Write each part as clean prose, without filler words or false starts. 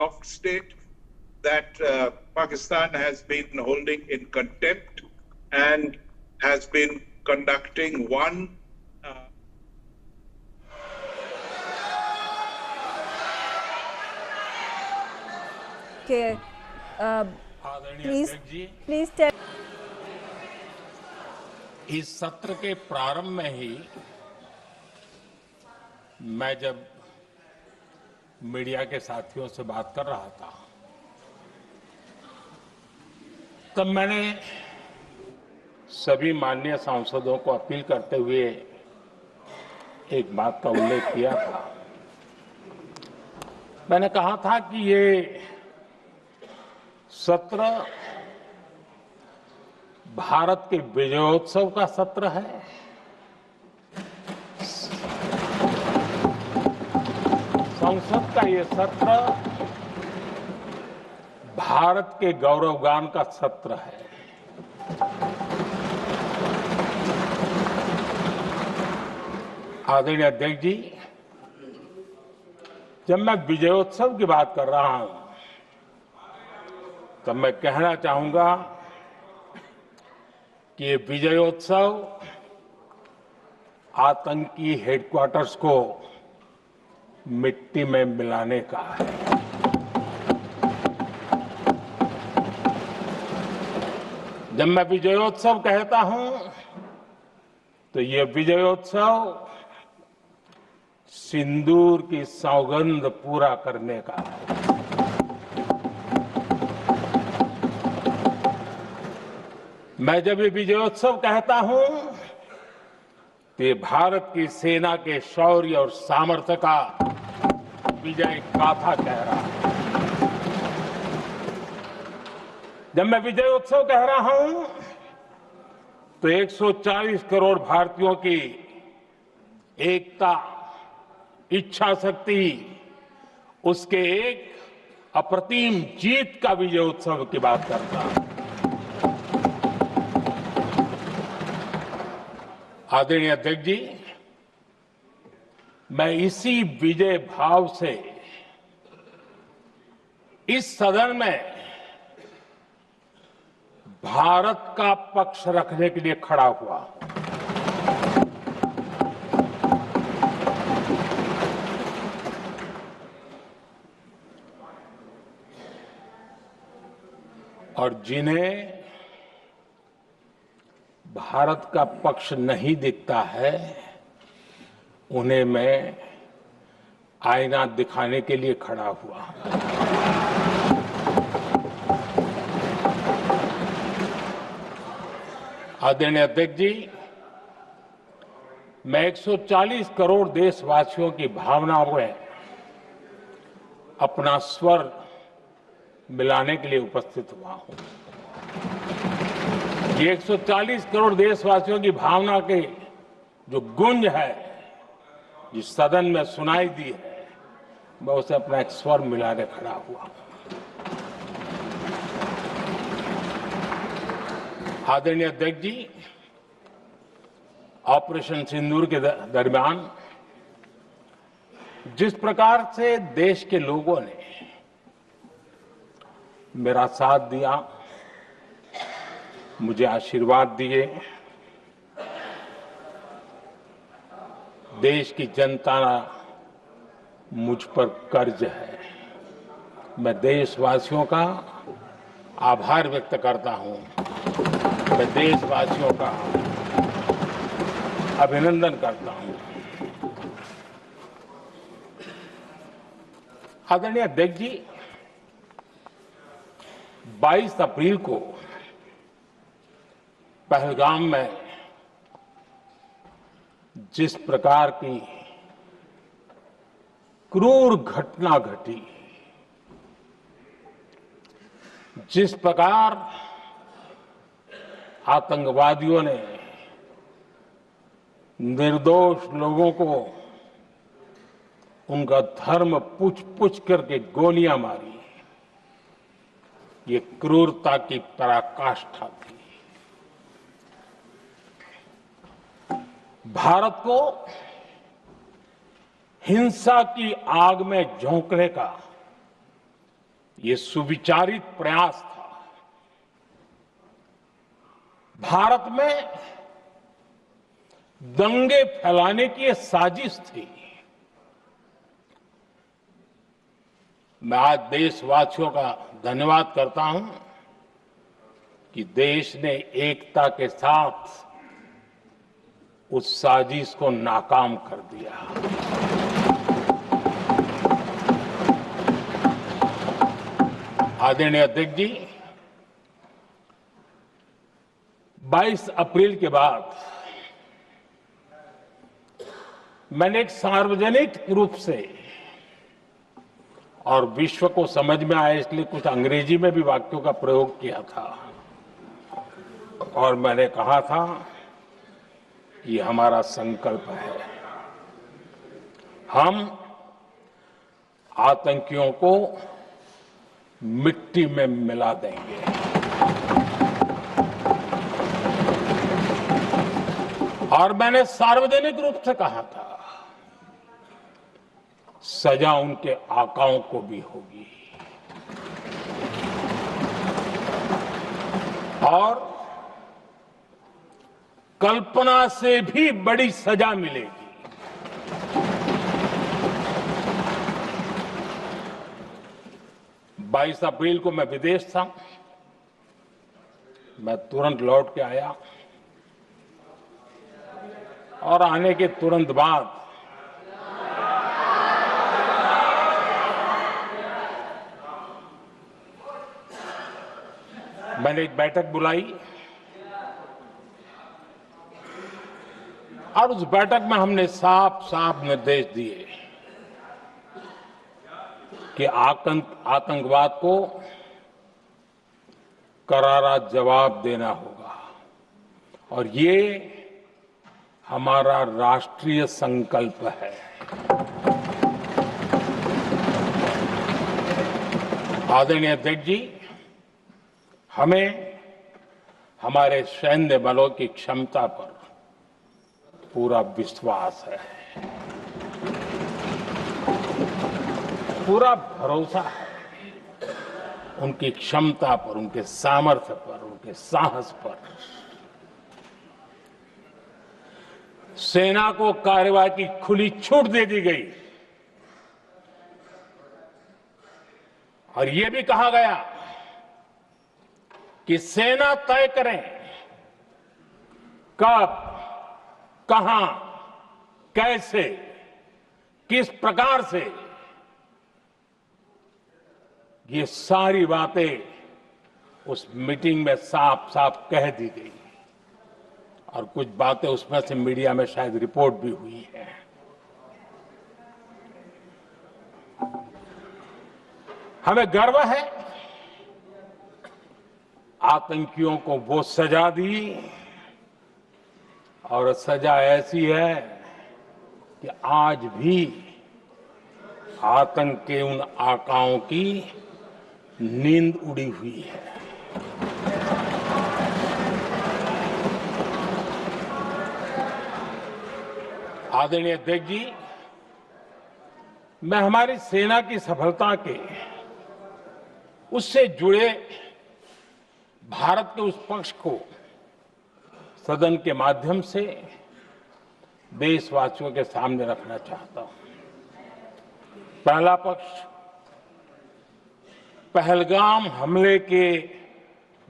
soft state that Pakistan has been holding in contempt and has been conducting one Okay. Please tell. इस सत्र के प्रारंभ में ही मैं जब मीडिया के साथियों से बात कर रहा था तब मैंने सभी माननीय सांसदों को अपील करते हुए एक बात का उल्लेख किया था। मैंने कहा था कि ये सत्र भारत के विजयोत्सव का सत्र है। संसद का ये सत्र भारत के गौरवगान का सत्र है। आदरणीय अध्यक्ष जी, जब मैं विजयोत्सव की बात कर रहा हूं तब मैं कहना चाहूंगा कि ये विजयोत्सव आतंकी हेडक्वार्टर्स को मिट्टी में मिलाने का है। जब मैं विजयोत्सव कहता हूं तो ये विजयोत्सव सिंदूर की सौगंध पूरा करने का है। मैं जब ये विजयोत्सव कहता हूं तो ये भारत की सेना के शौर्य और सामर्थ्य का विजय गाथा कह रहा है। जब मैं विजयोत्सव कह रहा हूं तो 140 करोड़ भारतीयों की एकता, इच्छा शक्ति, उसके एक अप्रतिम जीत का विजयोत्सव की बात करता हूं। आदरणीय अध्यक्ष जी, मैं इसी विजय भाव से इस सदन में भारत का पक्ष रखने के लिए खड़ा हुआ। और जिन्हें भारत का पक्ष नहीं दिखता है उन्हें मैं आईना दिखाने के लिए खड़ा हुआ। आदरणीय अध्यक्ष जी, मैं 140 करोड़ देशवासियों की भावनाओं में अपना स्वर मिलाने के लिए उपस्थित हुआ हूं। ये 140 करोड़ देशवासियों की भावना के जो गुंज है, जिस सदन में सुनाई दी है, मैं उसे अपना एक स्वर मिलाने खड़ा हुआ। आदरणीय अध्यक्ष जी, ऑपरेशन सिंदूर के दरमियान जिस प्रकार से देश के लोगों ने मेरा साथ दिया, मुझे आशीर्वाद दिए, देश की जनता मुझ पर कर्ज है। मैं देशवासियों का आभार व्यक्त करता हूं। मैं देशवासियों का अभिनंदन करता हूं। आदरणीय अध्यक्ष जी, 22 अप्रैल को पहलगाम में जिस प्रकार की क्रूर घटना घटी, जिस प्रकार आतंकवादियों ने निर्दोष लोगों को उनका धर्म पूछ करके गोलियां मारी, ये क्रूरता की पराकाष्ठा थी। भारत को हिंसा की आग में झोंकने का ये सुविचारित प्रयास था। भारत में दंगे फैलाने की ये साजिश थी। मैं आज देशवासियों का धन्यवाद करता हूं कि देश ने एकता के साथ उस साजिश को नाकाम कर दिया। आदरणीय अध्यक्ष जी, 22 अप्रैल के बाद मैंने एक सार्वजनिक रूप से और विश्व को समझ में आए इसलिए कुछ अंग्रेजी में भी वाक्यों का प्रयोग किया था और मैंने कहा था कि हमारा संकल्प है, हम आतंकियों को मिट्टी में मिला देंगे। और मैंने सार्वजनिक रूप से कहा था, सजा उनके आकाओं को भी होगी और कल्पना से भी बड़ी सजा मिलेगी। 22 अप्रैल को मैं विदेश था, मैं तुरंत लौट के आया और आने के तुरंत बाद मैंने एक बैठक बुलाई और उस बैठक में हमने साफ साफ निर्देश दिए कि आतंकवाद को करारा जवाब देना होगा और ये हमारा राष्ट्रीय संकल्प है। आदरणीय अध्यक्ष जी, हमें हमारे सैन्य बलों की क्षमता पर पूरा विश्वास है, पूरा भरोसा है उनकी क्षमता पर, उनके सामर्थ्य पर, उनके साहस पर। सेना को कार्रवाई की खुली छूट दे दी गई और यह भी कहा गया कि सेना तय करें कब, कहां, कैसे, किस प्रकार से। ये सारी बातें उस मीटिंग में साफ साफ कह दी गई और कुछ बातें उसमें से मीडिया में शायद रिपोर्ट भी हुई है। हमें गर्व है आतंकियों को वो सजा दी और सजा ऐसी है कि आज भी आतंक के उन आकाओं की नींद उड़ी हुई है। आदरणीय अध्यक्ष जी, मैं हमारी सेना की सफलता के उससे जुड़े भारत के उस पक्ष को सदन के माध्यम से देशवासियों के सामने रखना चाहता हूं। पहला पक्ष, पहलगाम हमले के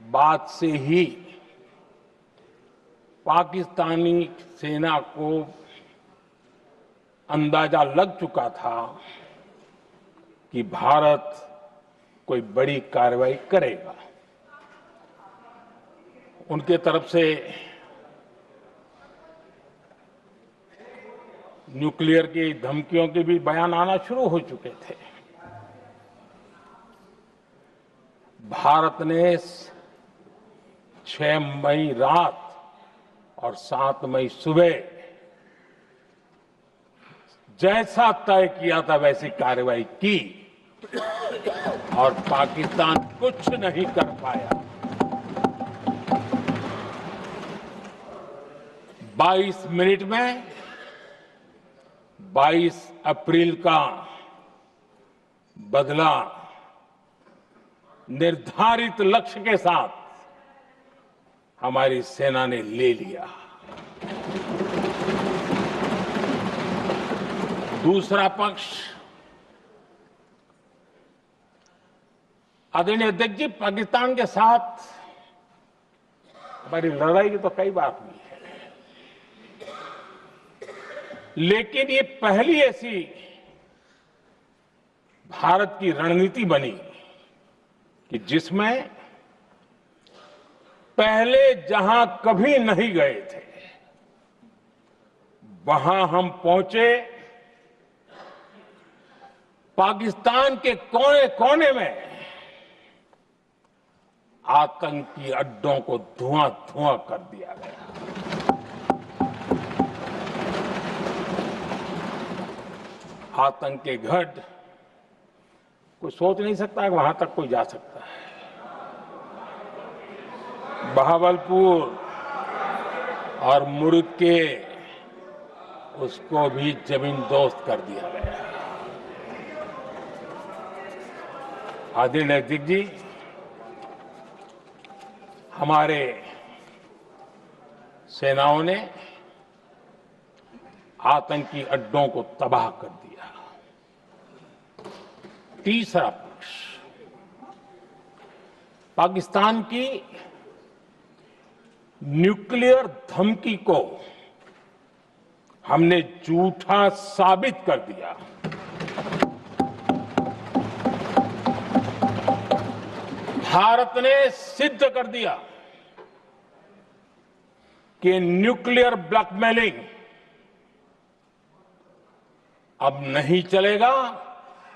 बाद से ही पाकिस्तानी सेना को अंदाजा लग चुका था कि भारत कोई बड़ी कार्रवाई करेगा। उनके तरफ से न्यूक्लियर की धमकियों के भी बयान आना शुरू हो चुके थे। भारत ने 6 मई रात और 7 मई सुबह जैसा तय किया था वैसी कार्रवाई की और पाकिस्तान कुछ नहीं कर पाया। 22 मिनट में 22 अप्रैल का बदला निर्धारित लक्ष्य के साथ हमारी सेना ने ले लिया। दूसरा पक्ष, आदरणीय अध्यक्ष जी, पाकिस्तान के साथ हमारी लड़ाई तो कई बार हुई है, लेकिन ये पहली ऐसी भारत की रणनीति बनी कि जिसमें पहले जहां कभी नहीं गए थे वहां हम पहुंचे। पाकिस्तान के कोने कोने में आतंकी अड्डों को धुआं धुआं कर दिया गया। आतंक के गढ़ कोई सोच नहीं सकता कि वहां तक कोई जा सकता है। बहावलपुर और मुर्ग उसको भी जमीन दोस्त कर दिया गया। आदरणीय अध्यक्ष जी, हमारे सेनाओं ने आतंकी अड्डों को तबाह कर दिया। तीसरा पक्ष, पाकिस्तान की न्यूक्लियर धमकी को हमने झूठा साबित कर दिया। भारत ने सिद्ध कर दिया कि न्यूक्लियर ब्लैकमेलिंग अब नहीं चलेगा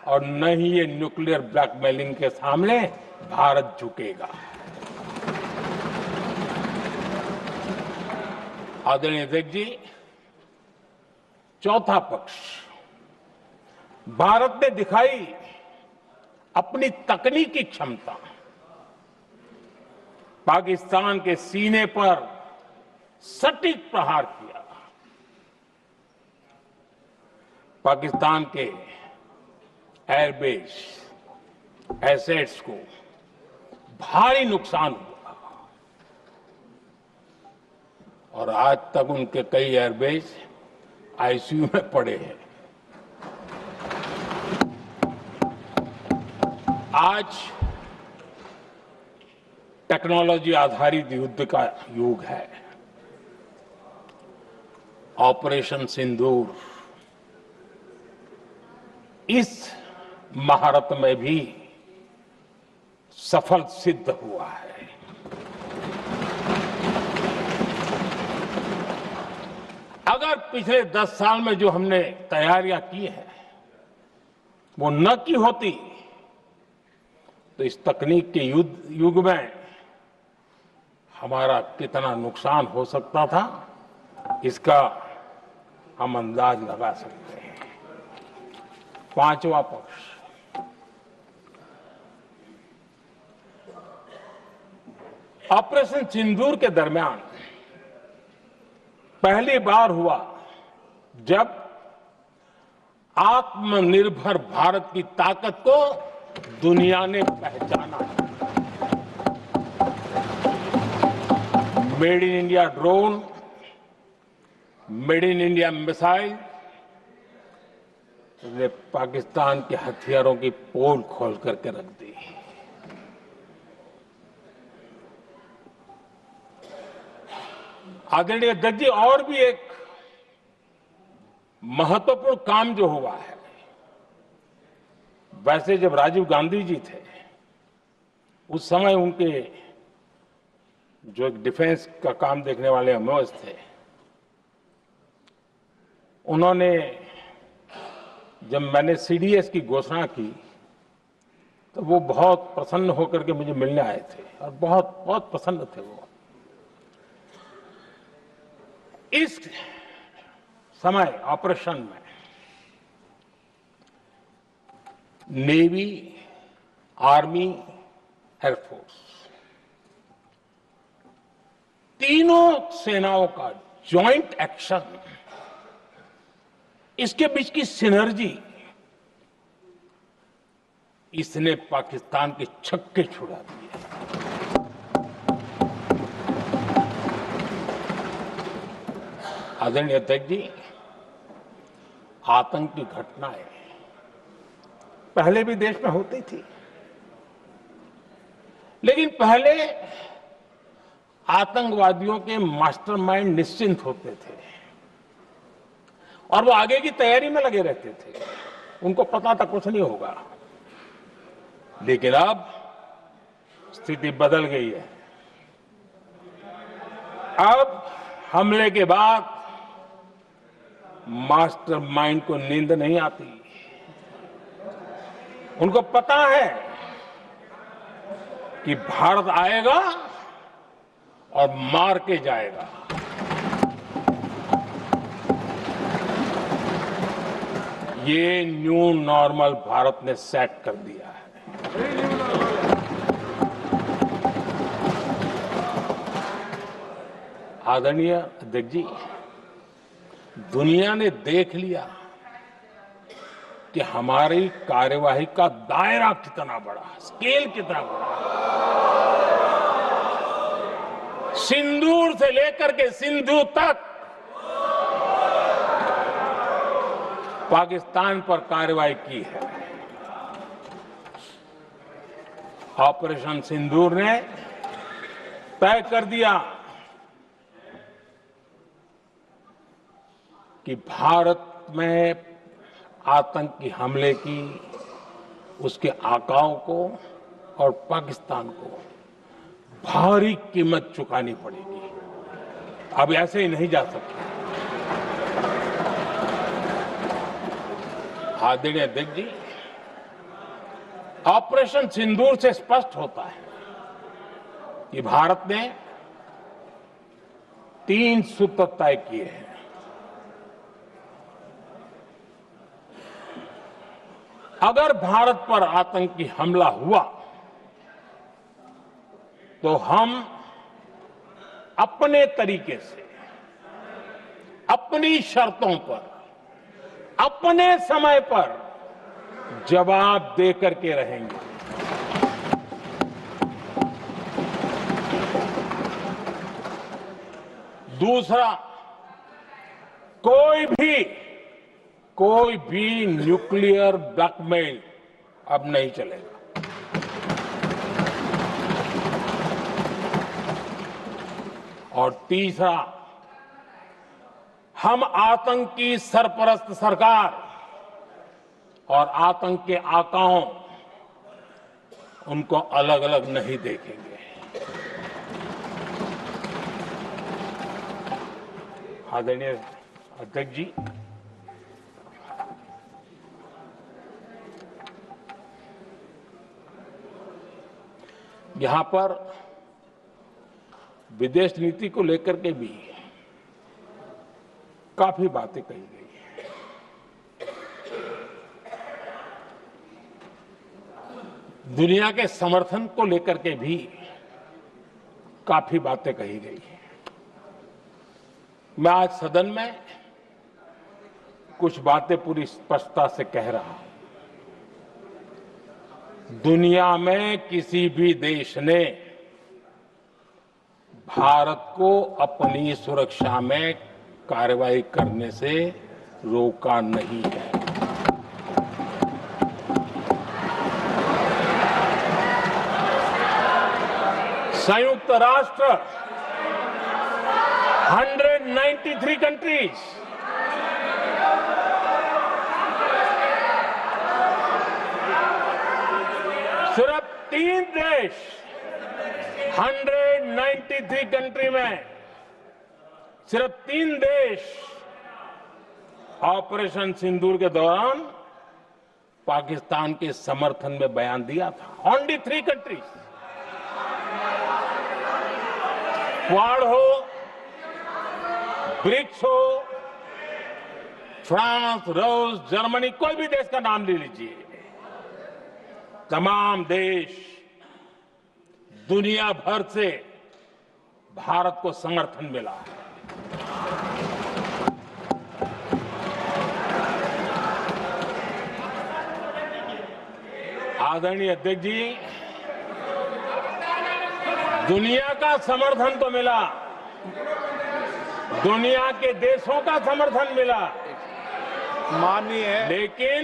और न ही ये न्यूक्लियर ब्लैकमेलिंग के सामने भारत झुकेगा। आदरणीय अध्यक्ष जी, चौथा पक्ष, भारत ने दिखाई अपनी तकनीकी क्षमता। पाकिस्तान के सीने पर सटीक प्रहार किया। पाकिस्तान के एयरबेस एसेट्स को भारी नुकसान हुआ और आज तक उनके कई एयरबेस आईसीयू में पड़े हैं। आज टेक्नोलॉजी आधारित युद्ध का युग है। ऑपरेशन सिंदूर इस महारत में भी सफल सिद्ध हुआ है। अगर पिछले 10 साल में जो हमने तैयारियां की हैं वो न की होती तो इस तकनीक के युग में हमारा कितना नुकसान हो सकता था, इसका हम अंदाज लगा सकते हैं। पांचवा पक्ष, ऑपरेशन सिंदूर के दरमियान पहली बार हुआ जब आत्मनिर्भर भारत की ताकत को दुनिया ने पहचाना। Made in India drone, made in India missile ने पाकिस्तान के हथियारों की पोल खोल करके रख दी। आदरणीय अध्यक्ष जी, और भी एक महत्वपूर्ण काम जो हुआ है, वैसे जब राजीव गांधी जी थे उस समय उनके जो एक डिफेंस का काम देखने वाले अमोस थे, उन्होंने जब मैंने सीडीएस की घोषणा की तो वो बहुत प्रसन्न होकर के मुझे मिलने आए थे और बहुत बहुत प्रसन्न थे वो। इस समय ऑपरेशन में नेवी, आर्मी, एयरफोर्स तीनों सेनाओं का जॉइंट एक्शन, इसके बीच की सिनर्जी, इसने पाकिस्तान के छक्के छुड़ा दिए। आदरणीय अध्यक्ष जी, आतंक की घटनाएं पहले भी देश में होती थी, लेकिन पहले आतंकवादियों के मास्टरमाइंड निश्चिंत होते थे और वो आगे की तैयारी में लगे रहते थे। उनको पता था कुछ नहीं होगा। लेकिन अब स्थिति बदल गई है। अब हमले के बाद मास्टरमाइंड को नींद नहीं आती। उनको पता है कि भारत आएगा और मार के जाएगा। ये न्यू नॉर्मल भारत ने सेट कर दिया है। आदरणीय अध्यक्ष जी, दुनिया ने देख लिया कि हमारी कार्यवाही का दायरा कितना बड़ा, स्केल कितना बड़ा। सिंदूर से लेकर के सिंधु तक पाकिस्तान पर कार्रवाई की है। ऑपरेशन सिंदूर ने तय कर दिया कि भारत में आतंकी हमले की, उसके आकाओं को और पाकिस्तान को भारी कीमत चुकानी पड़ेगी। अब ऐसे ही नहीं जा सकते। आदरणीय अध्यक्ष जी, ऑपरेशन सिंदूर से स्पष्ट होता है कि भारत ने 3 सूत्र तय किए हैं। अगर भारत पर आतंकी हमला हुआ तो हम अपने तरीके से, अपनी शर्तों पर, अपने समय पर जवाब दे करके रहेंगे। दूसरा, कोई भी न्यूक्लियर ब्लैकमेल अब नहीं चलेगा। और तीसरा, हम आतंक की सरपरस्त सरकार और आतंक के आकाओं, उनको अलग अलग नहीं देखेंगे। आदरणीय अध्यक्ष जी, यहां पर विदेश नीति को लेकर के भी काफी बातें कही गई हैं। दुनिया के समर्थन को लेकर के भी काफी बातें कही गई हैं। मैं आज सदन में कुछ बातें पूरी स्पष्टता से कह रहा हूं। दुनिया में किसी भी देश ने भारत को अपनी सुरक्षा में कार्रवाई करने से रोका नहीं है। संयुक्त राष्ट्र 193 कंट्रीज, सिर्फ 3 देश 193 कंट्री में सिर्फ 3 देश ऑपरेशन सिंदूर के दौरान पाकिस्तान के समर्थन में बयान दिया था। Only 3 countries. क्वाड हो, ब्रिक्स हो, फ्रांस, रूस, जर्मनी, कोई भी देश का नाम ले लीजिए, तमाम देश दुनिया भर से भारत को समर्थन मिला है। आदरणीय अध्यक्ष जी, दुनिया का समर्थन तो मिला, दुनिया के देशों का समर्थन मिला, माननीय है, लेकिन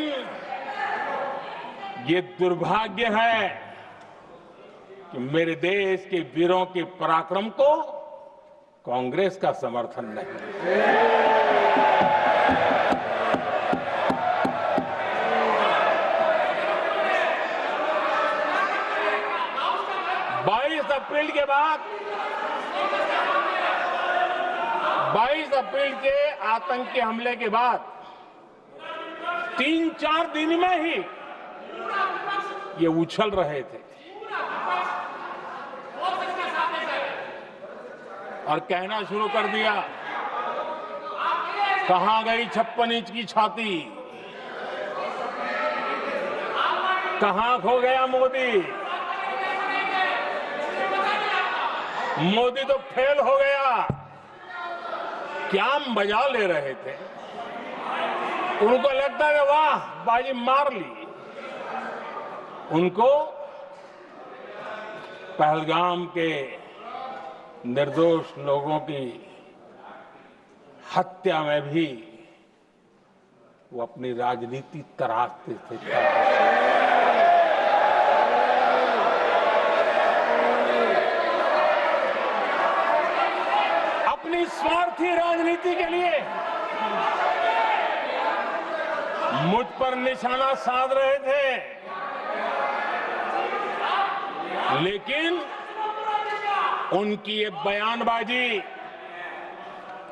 ये दुर्भाग्य है कि मेरे देश के वीरों के पराक्रम को कांग्रेस का समर्थन नहीं। 22 अप्रैल के आतंकी हमले के बाद 3-4 दिन में ही ये उछल रहे थे और कहना शुरू कर दिया, कहां गई 56 इंच की छाती, कहां खो गया मोदी, मोदी तो फेल हो गया। क्या मजा ले रहे थे, उनको लगता है वाह बाजी मार ली। उनको पहलगाम के निर्दोष लोगों की हत्या में भी वो अपनी राजनीति तराशते थे। अपनी स्वार्थी राजनीति के लिए मुझ पर निशाना साध रहे थे, लेकिन उनकी ये बयानबाजी,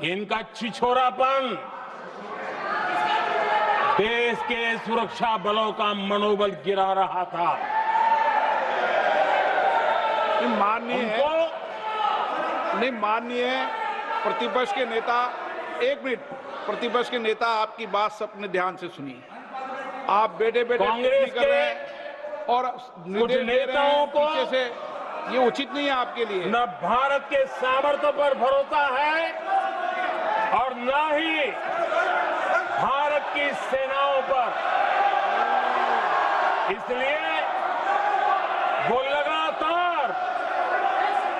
इनका छिछोरापन देश के सुरक्षा बलों का मनोबल गिरा रहा था। माननीय प्रतिपक्ष के नेता, एक मिनट, प्रतिपक्ष के नेता आपकी बात सबने ध्यान से सुनी। आप बेटे कांग्रेस कर रहे हैं और कुछ नेताओं को पीछे से, ये उचित नहीं है आपके लिए। न भारत के सामर्थ्य पर भरोसा है और न ही भारत की सेनाओं पर, इसलिए वो लगातार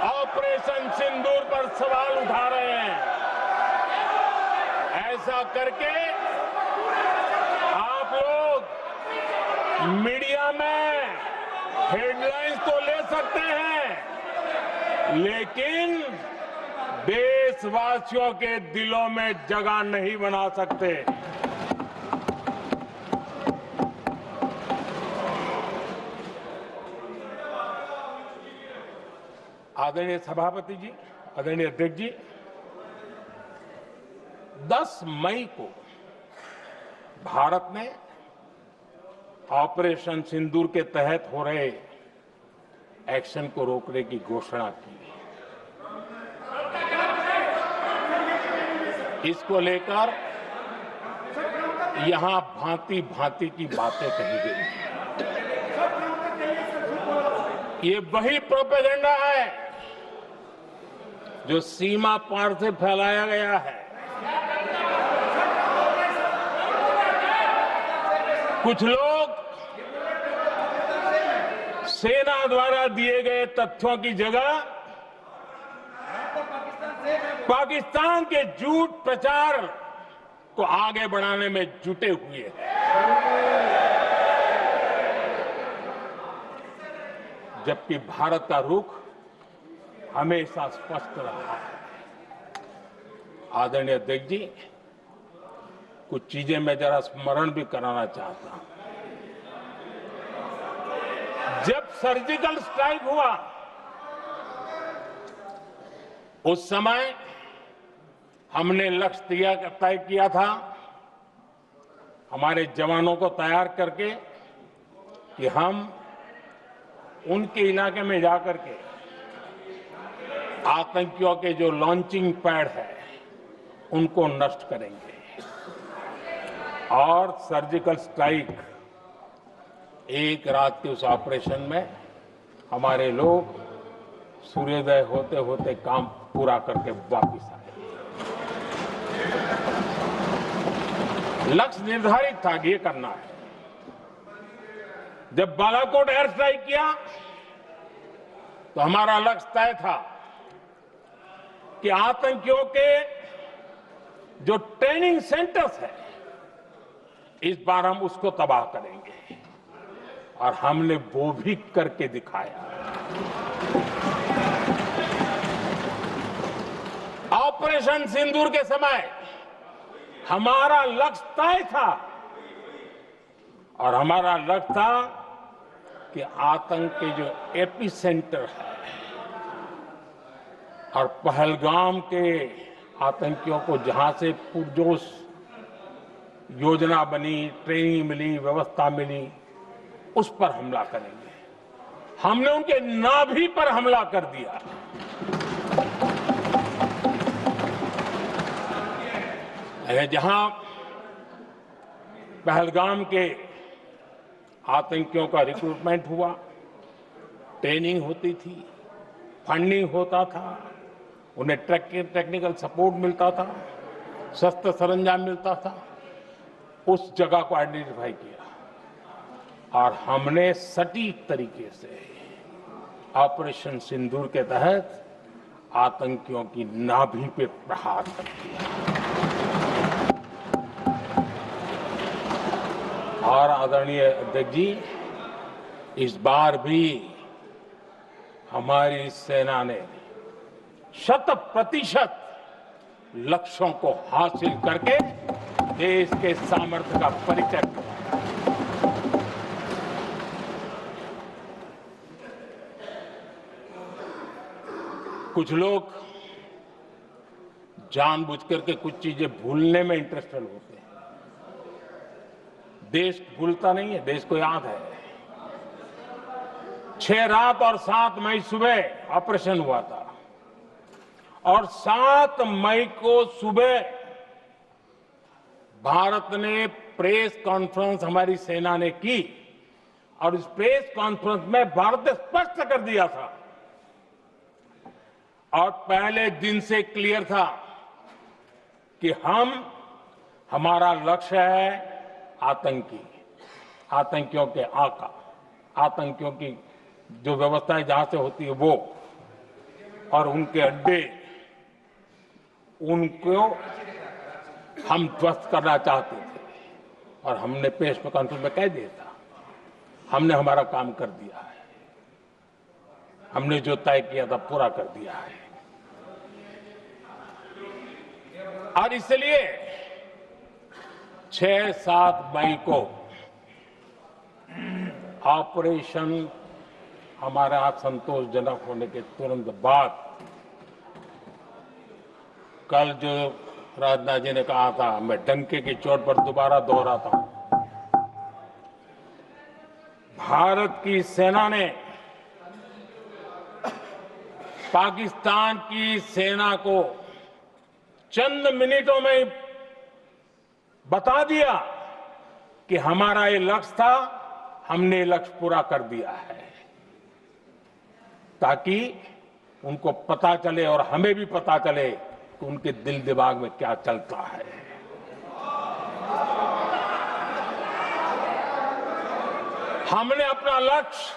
ऑपरेशन सिंदूर पर सवाल उठा रहे हैं। ऐसा करके आप लोग मीडिया में हेडलाइंस तो ले सकते हैं, लेकिन देशवासियों के दिलों में जगह नहीं बना सकते। आदरणीय सभापति जी, आदरणीय अध्यक्ष जी, 10 मई को भारत ने ऑपरेशन सिंदूर के तहत हो रहे एक्शन को रोकने की घोषणा की। इसको लेकर यहां भांति भांति की बातें कही गई। ये वही प्रोपेगेंडा है जो सीमा पार से फैलाया गया है। कुछ लोग सेना द्वारा दिए गए तथ्यों की जगह पाकिस्तान के झूठ प्रचार को आगे बढ़ाने में जुटे हुए हैं। जबकि भारत का रुख हमेशा स्पष्ट रहा है। आदरणीय अध्यक्ष जी, कुछ चीजें मैं जरा स्मरण भी कराना चाहता हूं। जब सर्जिकल स्ट्राइक हुआ, उस समय हमने लक्ष्य तय किया था, हमारे जवानों को तैयार करके कि हम उनके इलाके में जाकर के आतंकियों के जो लॉन्चिंग पैड है उनको नष्ट करेंगे। और सर्जिकल स्ट्राइक, एक रात के उस ऑपरेशन में हमारे लोग सूर्योदय होते होते काम पूरा करके वापस आए। लक्ष्य निर्धारित था कि ये करना है। जब बालाकोट एयर स्ट्राइक किया तो हमारा लक्ष्य तय था कि आतंकियों के जो ट्रेनिंग सेंटर्स है, इस बार हम उसको तबाह करेंगे, और हमने वो भी करके दिखाया। ऑपरेशन सिंदूर के समय हमारा लक्ष्य तय था, और हमारा लक्ष्य था कि आतंक के जो एपी सेंटर है और पहलगाम के आतंकियों को जहां से पुरजोश योजना बनी, ट्रेनिंग मिली, व्यवस्था मिली, उस पर हमला करेंगे। हमने उनके नाभि पर हमला कर दिया। जहां पहलगाम के आतंकियों का रिक्रूटमेंट हुआ, ट्रेनिंग होती थी, फंडिंग होता था, उन्हें टेक्निकल सपोर्ट मिलता था, शस्त्र सरंजाम मिलता था, उस जगह को आइडेंटिफाई किया और हमने सटीक तरीके से ऑपरेशन सिंदूर के तहत आतंकियों की नाभि पे प्रहार कर दिया। और आदरणीय अध्यक्ष जी, इस बार भी हमारी सेना ने 100% लक्ष्यों को हासिल करके देश के सामर्थ्य का परिचय किया। कुछ लोग जानबूझ करके कुछ चीजें भूलने में इंटरेस्टेड होते हैं। देश भूलता नहीं है, देश को याद है। 6 रात और 7 मई सुबह ऑपरेशन हुआ था, और 7 मई को सुबह भारत ने प्रेस कॉन्फ्रेंस हमारी सेना ने की, और इस प्रेस कॉन्फ्रेंस में भारत ने स्पष्ट कर दिया था, और पहले दिन से क्लियर था कि हमारा लक्ष्य है आतंकियों के आका, आतंकियों की जो व्यवस्थाएं जहां से होती है वो, और उनके अड्डे, उनको हम ध्वस्त करना चाहते थे। और हमने प्रेस कॉन्फ्रेंस में कह दिया था, हमने हमारा काम कर दिया है, हमने जो तय किया था पूरा कर दिया है। और इसलिए 6-7 मई को ऑपरेशन हमारा संतोषजनक होने के तुरंत बाद, कल जो राजनाथ जी ने कहा था, मैं डंके की चोट पर दोबारा दोहराता हूं, भारत की सेना ने पाकिस्तान की सेना को चंद मिनटों में बता दिया कि हमारा ये लक्ष्य था, हमने ये लक्ष्य पूरा कर दिया है, ताकि उनको पता चले और हमें भी पता चले कि उनके दिल दिमाग में क्या चलता है। हमने अपना लक्ष्य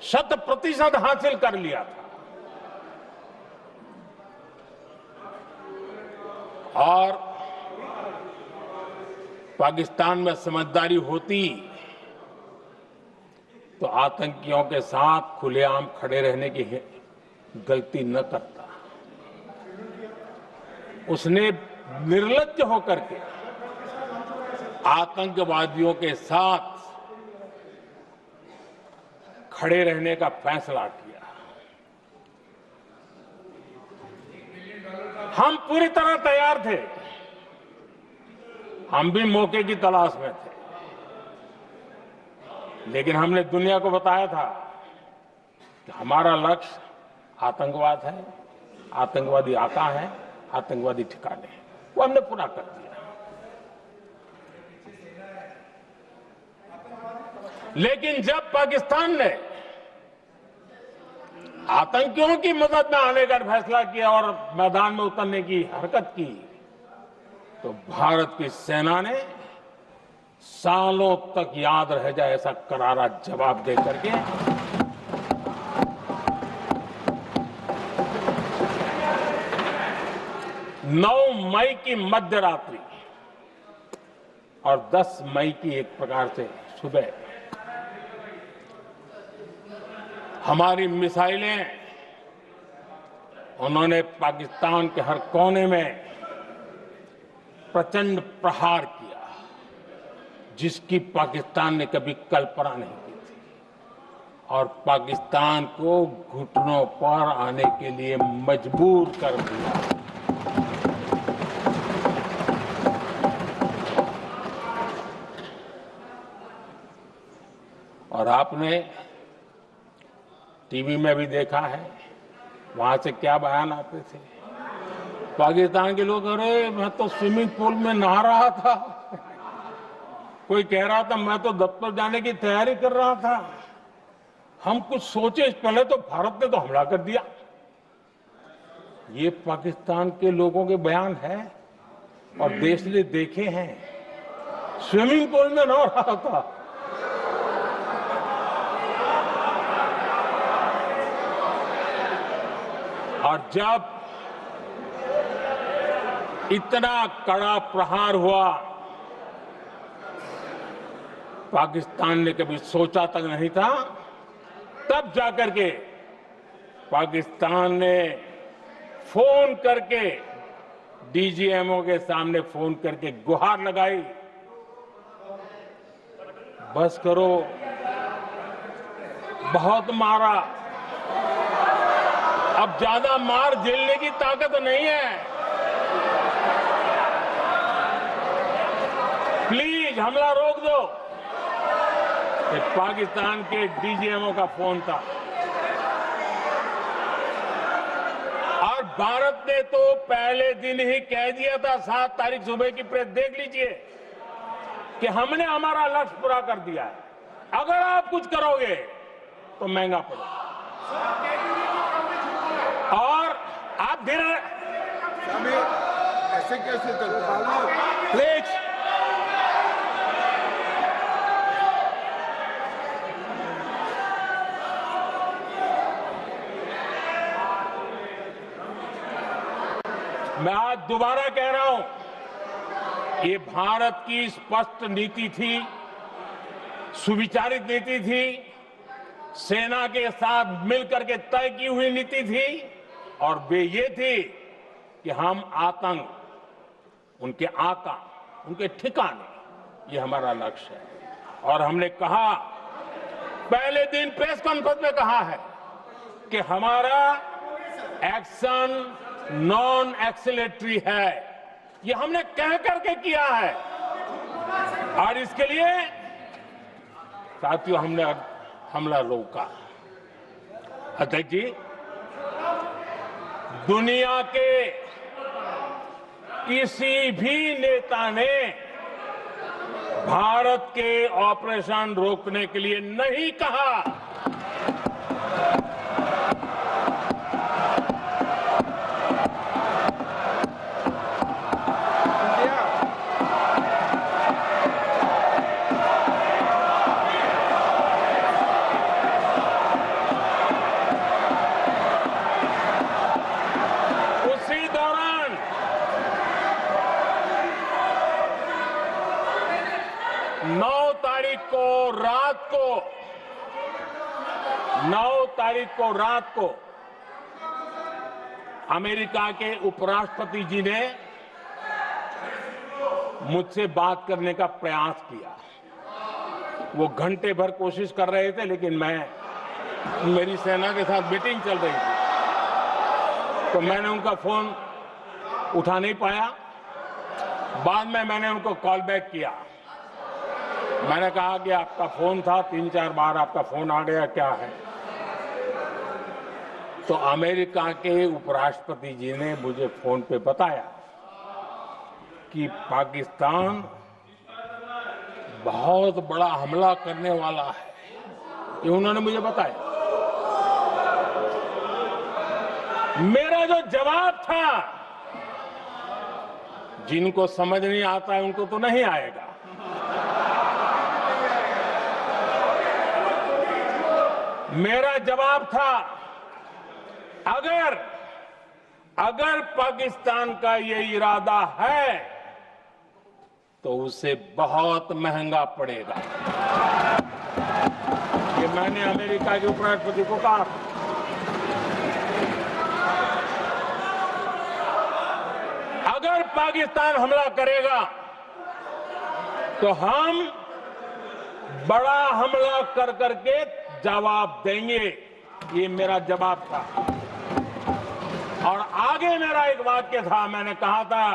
100% हासिल कर लिया था, और पाकिस्तान में समझदारी होती तो आतंकियों के साथ खुलेआम खड़े रहने की गलती न करता। उसने निर्लज्ज होकर के आतंकवादियों के साथ खड़े रहने का फैसला किया। हम पूरी तरह तैयार थे, हम भी मौके की तलाश में थे, लेकिन हमने दुनिया को बताया था कि हमारा लक्ष्य आतंकवाद है, आतंकवादी आका है, आतंकवादी ठिकाने हैं, वो हमने पूरा कर दिया। लेकिन जब पाकिस्तान ने आतंकियों की मदद में आने का फैसला किया और मैदान में उतरने की हरकत की, तो भारत की सेना ने सालों तक याद रह जाए ऐसा करारा जवाब दे करके 9 मई की मध्य रात्रि और 10 मई की एक प्रकार से सुबह हमारी मिसाइलें उन्होंने पाकिस्तान के हर कोने में प्रचंड प्रहार किया जिसकी पाकिस्तान ने कभी कल्पना नहीं की थी और पाकिस्तान को घुटनों पर आने के लिए मजबूर कर दिया। और आपने टीवी में भी देखा है वहां से क्या बयान आते थे। पाकिस्तान के लोग, अरे मैं तो स्विमिंग पूल में नहा रहा था, कोई कह रहा था मैं तो दफ्तर जाने की तैयारी कर रहा था। हम कुछ सोचे पहले तो भारत ने तो हमला कर दिया। ये पाकिस्तान के लोगों के बयान है और देश ने देखे हैं। स्विमिंग पूल में नहा रहा था। और जब इतना कड़ा प्रहार हुआ, पाकिस्तान ने कभी सोचा तक नहीं था, तब जाकर के पाकिस्तान ने फोन करके डीजीएमओ के सामने फोन करके गुहार लगाई, बस करो, बहुत मारा, अब ज्यादा मार झेलने की ताकत नहीं है, प्लीज हमला रोक दो। ये पाकिस्तान के डीजीएमओ का फोन था। और भारत ने तो पहले दिन ही कह दिया था, 7 तारीख सुबह की प्रेस देख लीजिए, कि हमने हमारा लक्ष्य पूरा कर दिया है, अगर आप कुछ करोगे तो महंगा पड़ेगा। और आप धीरे ऐसे कैसे चलता है? प्लीज मैं आज दोबारा कह रहा हूं, ये भारत की स्पष्ट नीति थी, सुविचारित नीति थी, सेना के साथ मिलकर के तय की हुई नीति थी और वे ये थी कि हम आतंक, उनके आका, उनके ठिकाने, ये हमारा लक्ष्य है। और हमने कहा, पहले दिन प्रेस कॉन्फ्रेंस में कहा है कि हमारा एक्शन नॉन एक्सीलेटरी है, ये हमने कह करके किया है। और इसके लिए साथियों हमने हमला रोका। अध्यक्ष जी, दुनिया के किसी भी नेता ने भारत के ऑपरेशन रोकने के लिए नहीं कहा। उसी दौरान 9 तारीख को रात को अमेरिका के उपराष्ट्रपति जी ने मुझसे बात करने का प्रयास किया। वो घंटे भर कोशिश कर रहे थे, लेकिन मेरी सेना के साथ मीटिंग चल रही थी, तो मैंने उनका फोन उठा नहीं पाया। बाद में मैंने उनको कॉल बैक किया। मैंने कहा कि आपका फोन था, 3-4 बार आपका फोन आ गया, क्या है? तो अमेरिका के उपराष्ट्रपति जी ने मुझे फोन पे बताया कि पाकिस्तान बहुत बड़ा हमला करने वाला है, ये उन्होंने मुझे बताया। मेरा जो जवाब था, जिनको समझ नहीं आता है उनको तो नहीं आएगा, मेरा जवाब था, अगर पाकिस्तान का ये इरादा है तो उसे बहुत महंगा पड़ेगा। ये मैंने अमेरिका के उपराष्ट्रपति को कहा। अगर पाकिस्तान हमला करेगा तो हम बड़ा हमला कर करके जवाब देंगे। ये मेरा जवाब था। और आगे मेरा एक वाक्य था, मैंने कहा था,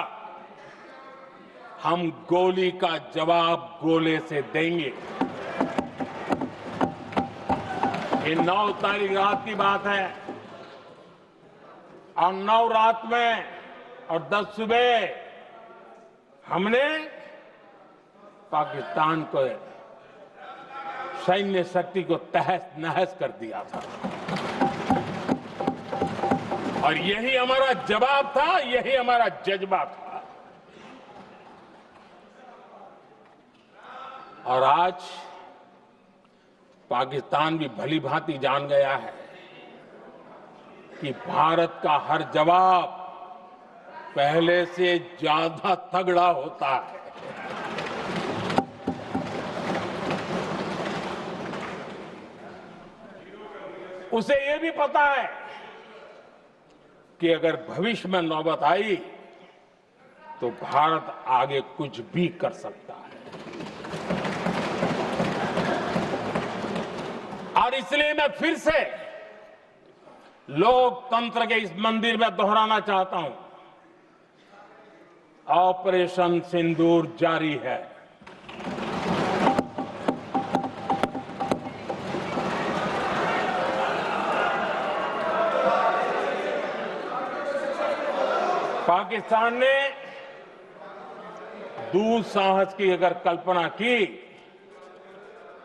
हम गोली का जवाब गोले से देंगे। ये 9 तारीख रात की बात है और 9 रात में और 10 सुबह हमने पाकिस्तान को सैन्य शक्ति को तहस नहस कर दिया था। और यही हमारा जवाब था, यही हमारा जज्बा था। और आज पाकिस्तान भी भली भांति जान गया है कि भारत का हर जवाब पहले से ज्यादा तगड़ा होता है। उसे यह भी पता है कि अगर भविष्य में नौबत आई तो भारत आगे कुछ भी कर सकता है। और इसलिए मैं फिर से लोकतंत्र के इस मंदिर में दोहराना चाहता हूं, ऑपरेशन सिंदूर जारी है। पाकिस्तान ने दुस्साहस की अगर कल्पना की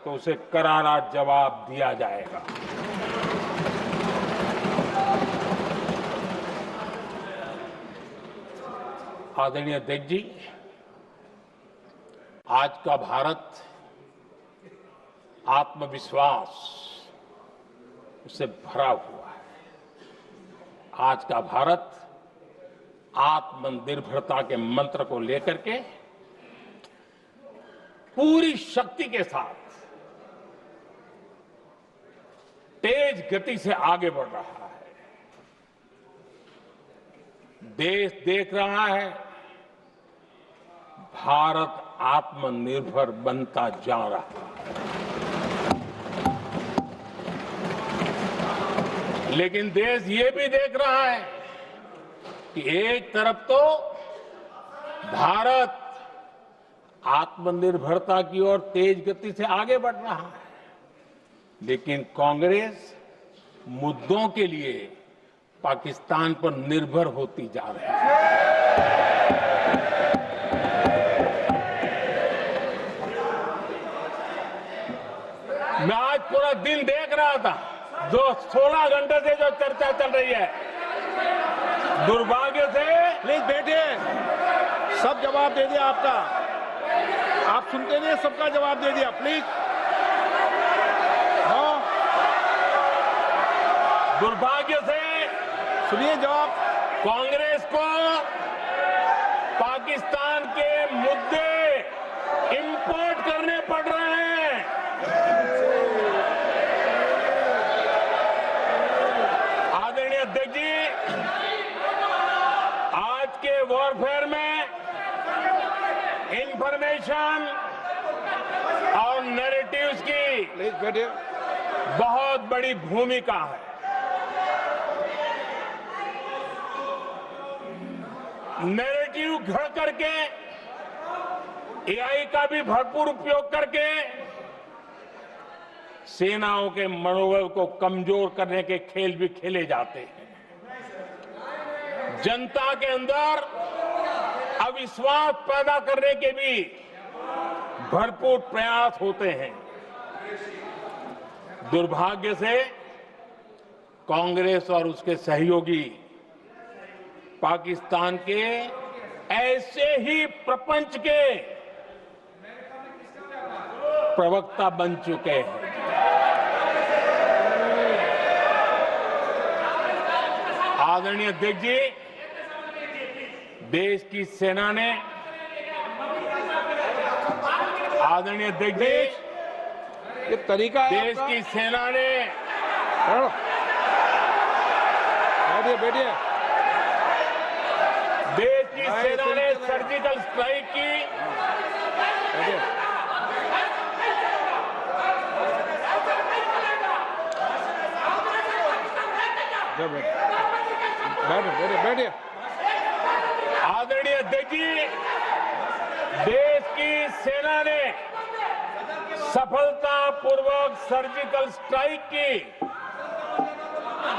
तो उसे करारा जवाब दिया जाएगा। आदरणीय अध्यक्ष जी, आज का भारत आत्मविश्वास से भरा हुआ है। आज का भारत आत्मनिर्भरता के मंत्र को लेकर के पूरी शक्ति के साथ तेज गति से आगे बढ़ रहा है। देश देख रहा है भारत आत्मनिर्भर बनता जा रहा है। लेकिन देश ये भी देख रहा है कि एक तरफ तो भारत आत्मनिर्भरता की ओर तेज गति से आगे बढ़ रहा है, लेकिन कांग्रेस मुद्दों के लिए पाकिस्तान पर निर्भर होती जा रही है। मैं आज पूरा दिन देख रहा था, जो 16 घंटे से जो चर्चा चल रही है, दुर्भाग्य से। प्लीज बैठिए, सब जवाब दे दिया आपका। आप सुनते नहीं, सबका जवाब दे दिया। प्लीज दुर्भाग्य से सुनिए जवाब। कांग्रेस को पाकिस्तान के मुद्दे इंपोर्ट करने पड़ रहे हैं। आदरणीय अध्यक्ष जी, आज के वॉरफेयर में इंफॉर्मेशन और नैरेटिव्स की प्लीज बैठिए। बहुत बड़ी भूमिका है। नैरेटिव घड़ करके, एआई का भी भरपूर उपयोग करके सेनाओं के मनोबल को कमजोर करने के खेल भी खेले जाते हैं। जनता के अंदर अविश्वास पैदा करने के भी भरपूर प्रयास होते हैं। दुर्भाग्य से कांग्रेस और उसके सहयोगी पाकिस्तान के ऐसे ही प्रपंच के प्रवक्ता बन चुके हैं। आदरणीय अध्यक्ष जी, देश की सेना ने, आदरणीय अध्यक्ष जी, ये तरीका है देश आपका? की सेना ने, बैठिए बैठिए। देश की सेना ने सर्जिकल स्ट्राइक की। बैठिए। बैठिए बैठिए। आदरणीय अध्यक्ष जी, देश की सेना ने सफलतापूर्वक सर्जिकल स्ट्राइक की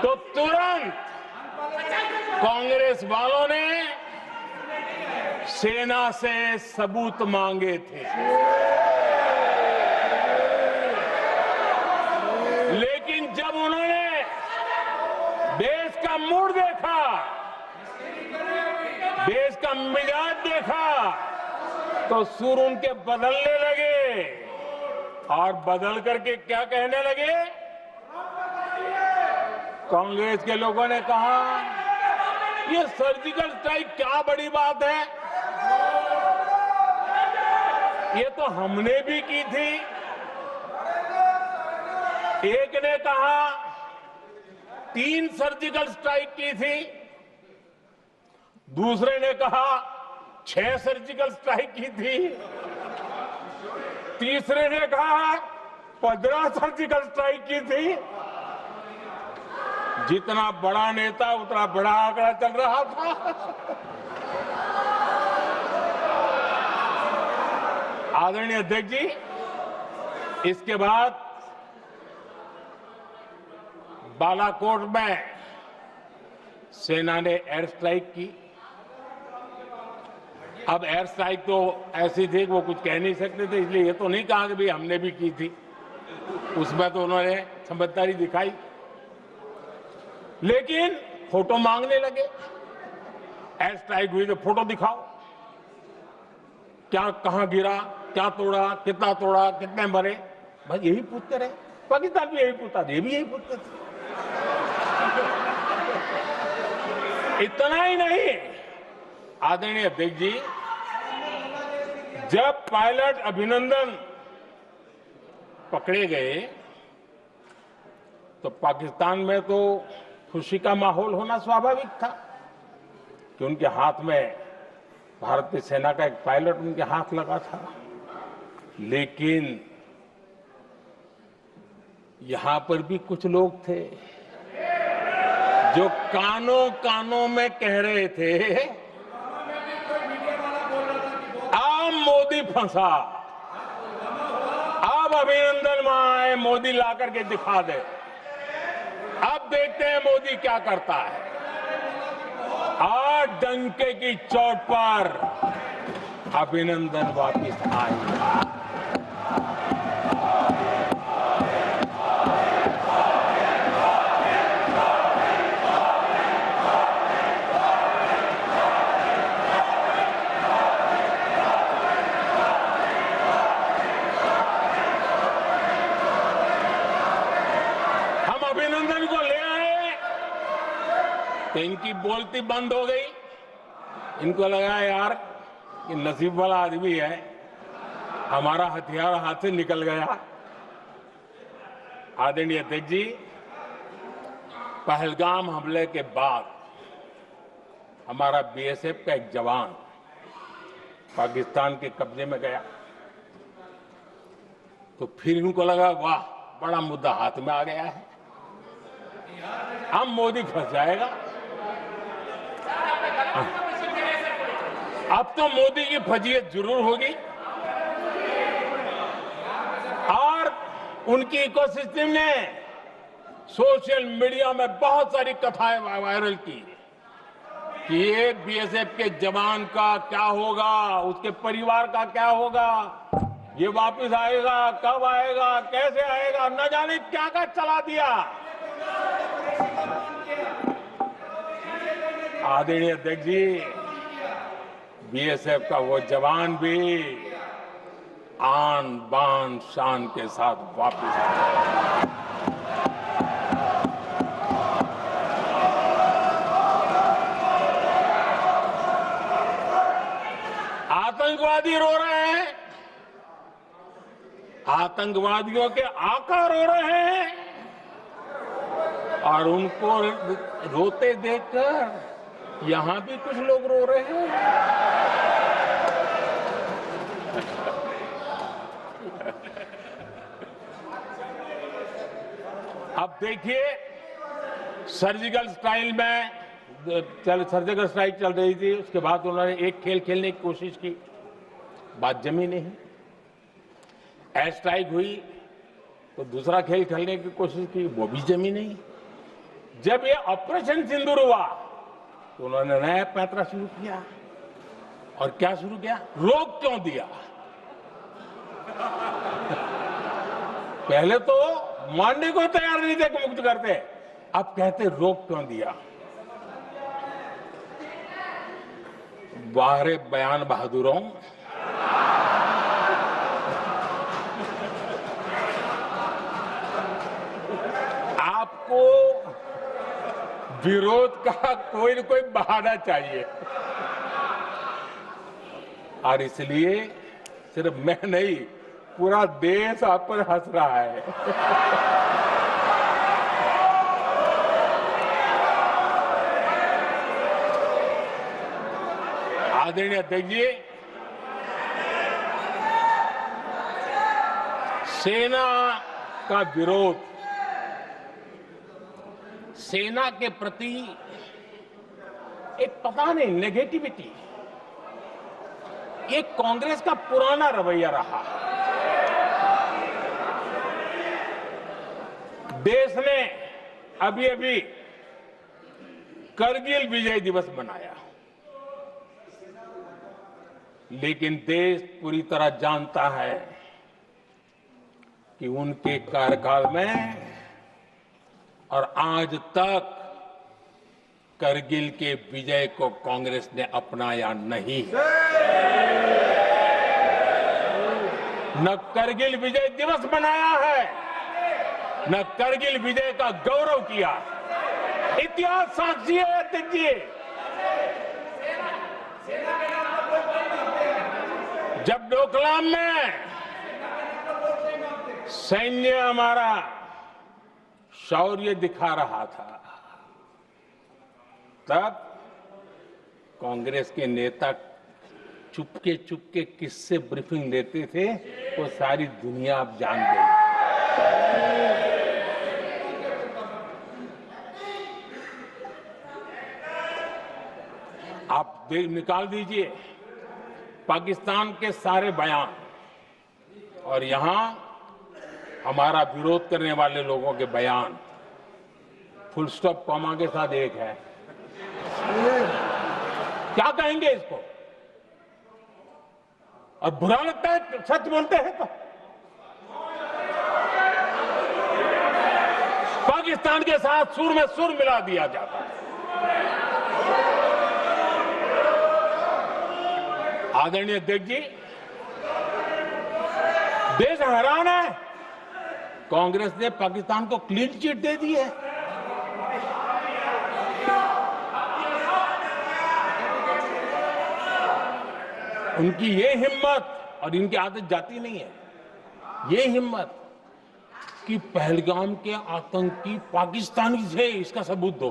तो तुरंत कांग्रेस वालों ने सेना से सबूत मांगे थे, लेकिन जब उन्होंने देश का मूड देखा, देश का मिजाज देखा, तो सुर उनके बदलने लगे और बदल करके क्या कहने लगे? कांग्रेस के लोगों ने कहा, ये सर्जिकल स्ट्राइक क्या बड़ी बात है, ये तो हमने भी की थी। एक ने कहा 3 सर्जिकल स्ट्राइक की थी, दूसरे ने कहा 6 सर्जिकल स्ट्राइक की थी, तीसरे ने कहा 15 सर्जिकल स्ट्राइक की थी। जितना बड़ा नेता उतना बड़ा आंकड़ा चल रहा था। आदरणीय अध्यक्ष जी, इसके बाद बालाकोट में सेना ने एयर स्ट्राइक की। अब एयर स्ट्राइक तो ऐसी थी कि वो कुछ कह नहीं सकते थे, इसलिए ये तो नहीं कहा कि भाई हमने भी की थी। उसमें तो उन्होंने समझदारी दिखाई, लेकिन फोटो मांगने लगे। एयर स्ट्राइक हुई तो फोटो दिखाओ, क्या कहां गिरा, क्या तोड़ा, कितने मरे, बस यही पूछते रहे। पाकिस्तान भी यही पूछता था, ये भी यही पूछते थे। इतना ही नहीं, आदरणीय अध्यक्ष जी, जब पायलट अभिनंदन पकड़े गए तो पाकिस्तान में तो खुशी का माहौल होना स्वाभाविक था कि उनके हाथ में भारतीय सेना का एक पायलट उनके हाथ लगा था। लेकिन यहां पर भी कुछ लोग थे जो कानों कानों में कह रहे थे, अब मोदी फंसा, अब अभिनंदन वहां आए, मोदी ला करके दिखा दे, अब देखते हैं मोदी क्या करता है। आज डंके की चोट पर अभिनंदन वापिस आए। अभिनंदन को ले आए तो इनकी बोलती बंद हो गई। इनको लगा यार कि नसीब वाला आदमी है, हमारा हथियार हाथ से निकल गया। आदरणीय अध्यक्ष जी, पहलगाम हमले के बाद हमारा बीएसएफ का एक जवान पाकिस्तान के कब्जे में गया, तो फिर इनको लगा वाह, बड़ा मुद्दा हाथ में आ गया है, अब मोदी फंस जाएगा। अब तो मोदी की फजीयत जरूर होगी। और उनकी इकोसिस्टम ने सोशल मीडिया में बहुत सारी कथाएं वायरल की कि एक बीएसएफ के जवान का क्या होगा, उसके परिवार का क्या होगा, ये वापस आएगा, कब आएगा, कैसे आएगा, न जाने क्या क्या चला दिया। आदरणीय अध्यक्ष जी, बीएसएफ का वो जवान भी आन बान शान के साथ वापस आया। आतंकवादी रो रहे हैं, आतंकवादियों के आका रो रहे हैं, और उनको रोते देखकर यहां भी कुछ लोग रो रहे हैं। अब देखिए, सर्जिकल स्ट्राइक चल रही थी, उसके बाद उन्होंने एक खेल खेलने की कोशिश की, बात जमी नहीं। एयर स्ट्राइक हुई तो दूसरा खेल खेलने की कोशिश की, वो भी जमी नहीं। जब ये ऑपरेशन सिंदूर हुआ तो उन्होंने नया पैंतरा शुरू किया, और क्या शुरू किया? रोक क्यों दिया? पहले तो मानने को तैयार नहीं थे कि मुक्त करते, अब कहते रोक क्यों दिया? बाहर बयान बहादुरों, आपको विरोध का कोई न कोई बहाना चाहिए, और इसलिए सिर्फ मैं नहीं, पूरा देश आप पर हंस रहा है। आदरणीय अध्यक्ष जी, सेना का विरोध, सेना के प्रति एक पता नहीं नेगेटिविटी, ये कांग्रेस का पुराना रवैया रहा। देश ने अभी करगिल विजय दिवस मनाया, लेकिन देश पूरी तरह जानता है कि उनके कार्यकाल में और आज तक करगिल के विजय को कांग्रेस ने अपनाया नहीं। न करगिल विजय दिवस मनाया है, न करगिल विजय का गौरव किया। इतिहास साक्षी है अध्यक्ष जी। जब डोकलाम में सैन्य हमारा शौर्य दिखा रहा था, तब कांग्रेस के नेता चुपके चुपके किससे ब्रीफिंग लेते थे, वो सारी दुनिया अब जान गई। आप निकाल दीजिए पाकिस्तान के सारे बयान, और यहां हमारा विरोध करने वाले लोगों के बयान फुल स्टॉप कॉमा के साथ एक है। क्या कहेंगे इसको? और बुरा लगता है सच बोलते हैं तो। पाकिस्तान के साथ सुर में सुर मिला दिया जाता है। आदरणीय अध्यक्ष जी, देश हैरान है, कांग्रेस ने पाकिस्तान को क्लीन चिट दे दी है। उनकी ये हिम्मत, और इनकी आदत जाती नहीं है, ये हिम्मत कि पहलगाम के आतंकी पाकिस्तानी थे, इसका सबूत दो।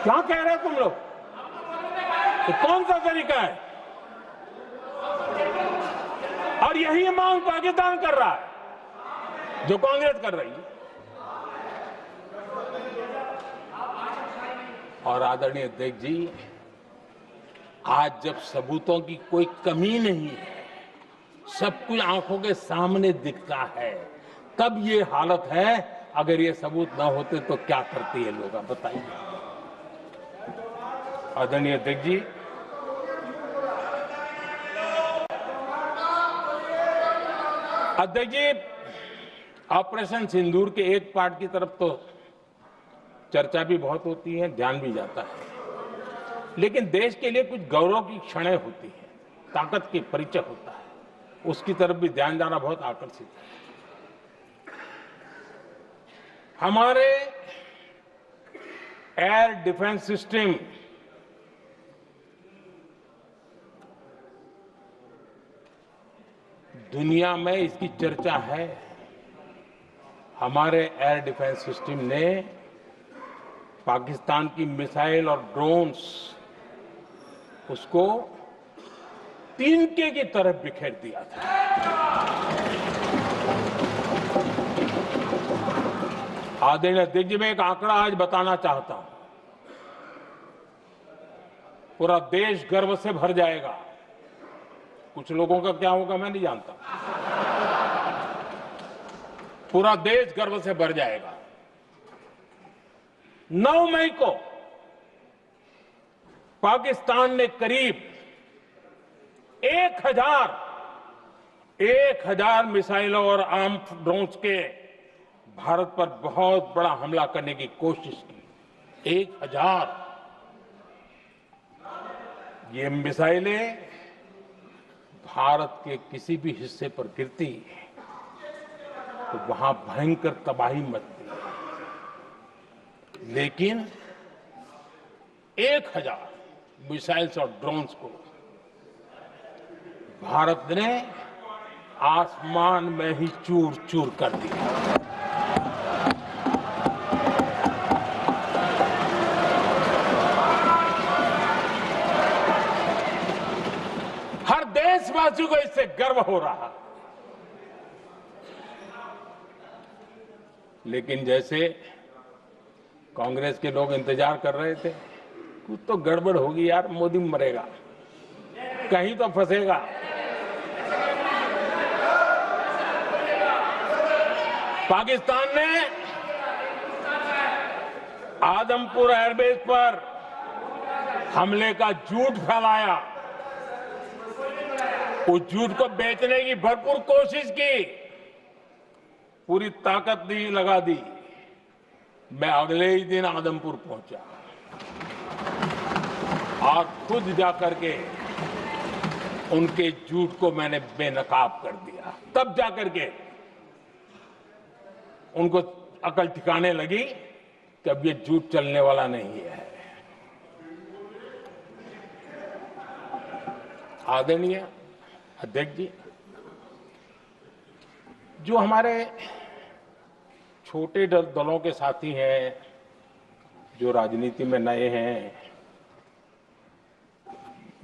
क्या कह रहे हो तुम लोग? तो कौन सा तरीका है? और यही मांग पाकिस्तान कर रहा है जो कांग्रेस कर रही है। और आदरणीय अध्यक्ष जी, आज जब सबूतों की कोई कमी नहीं है, सब कुछ आंखों के सामने दिखता है, तब ये हालत है। अगर ये सबूत ना होते तो क्या करते ये लोग, आप बताइए। आदरणीय अध्यक्ष जी, ऑपरेशन सिंदूर के एक पार्ट की तरफ तो चर्चा भी बहुत होती है, ध्यान भी जाता है, लेकिन देश के लिए कुछ गौरव की क्षणें होती हैं, ताकत की परिचय होता है, उसकी तरफ भी ध्यान जाना बहुत आकर्षित है। हमारे एयर डिफेंस सिस्टम दुनिया में इसकी चर्चा है। हमारे एयर डिफेंस सिस्टम ने पाकिस्तान की मिसाइल और ड्रोन्स उसको तिनके की तरफ बिखेर दिया था। आदरणीय अध्यक्ष जी, मैं एक आंकड़ा आज बताना चाहता हूं, पूरा देश गर्व से भर जाएगा। कुछ लोगों का क्या होगा मैं नहीं जानता, पूरा देश गर्व से भर जाएगा। 9 मई को पाकिस्तान ने करीब 1000 मिसाइलों और आर्म्ड ड्रोन्स के भारत पर बहुत बड़ा हमला करने की कोशिश की। 1000 ये मिसाइलें भारत के किसी भी हिस्से पर गिरती तो वहां भयंकर तबाही मचती, लेकिन 1000 मिसाइल्स और ड्रोन्स को भारत ने आसमान में ही चूर चूर कर दिया। हर देशवासी को इससे गर्व हो रहा। लेकिन जैसे कांग्रेस के लोग इंतजार कर रहे थे, कुछ तो गड़बड़ होगी यार, मोदी मरेगा, कहीं तो फंसेगा। पाकिस्तान ने आदमपुर एयरबेस पर हमले का झूठ फैलाया, उस झूठ को बेचने की भरपूर कोशिश की, पूरी ताकत दी लगा दी। मैं अगले ही दिन आदमपुर पहुंचा और खुद जाकर के उनके झूठ को मैंने बेनकाब कर दिया। तब जाकर के उनको अकल ठिकाने लगी कि अब ये झूठ चलने वाला नहीं है। आदरणीय अध्यक्ष जी, जो हमारे छोटे दलों के साथी हैं, जो राजनीति में नए हैं,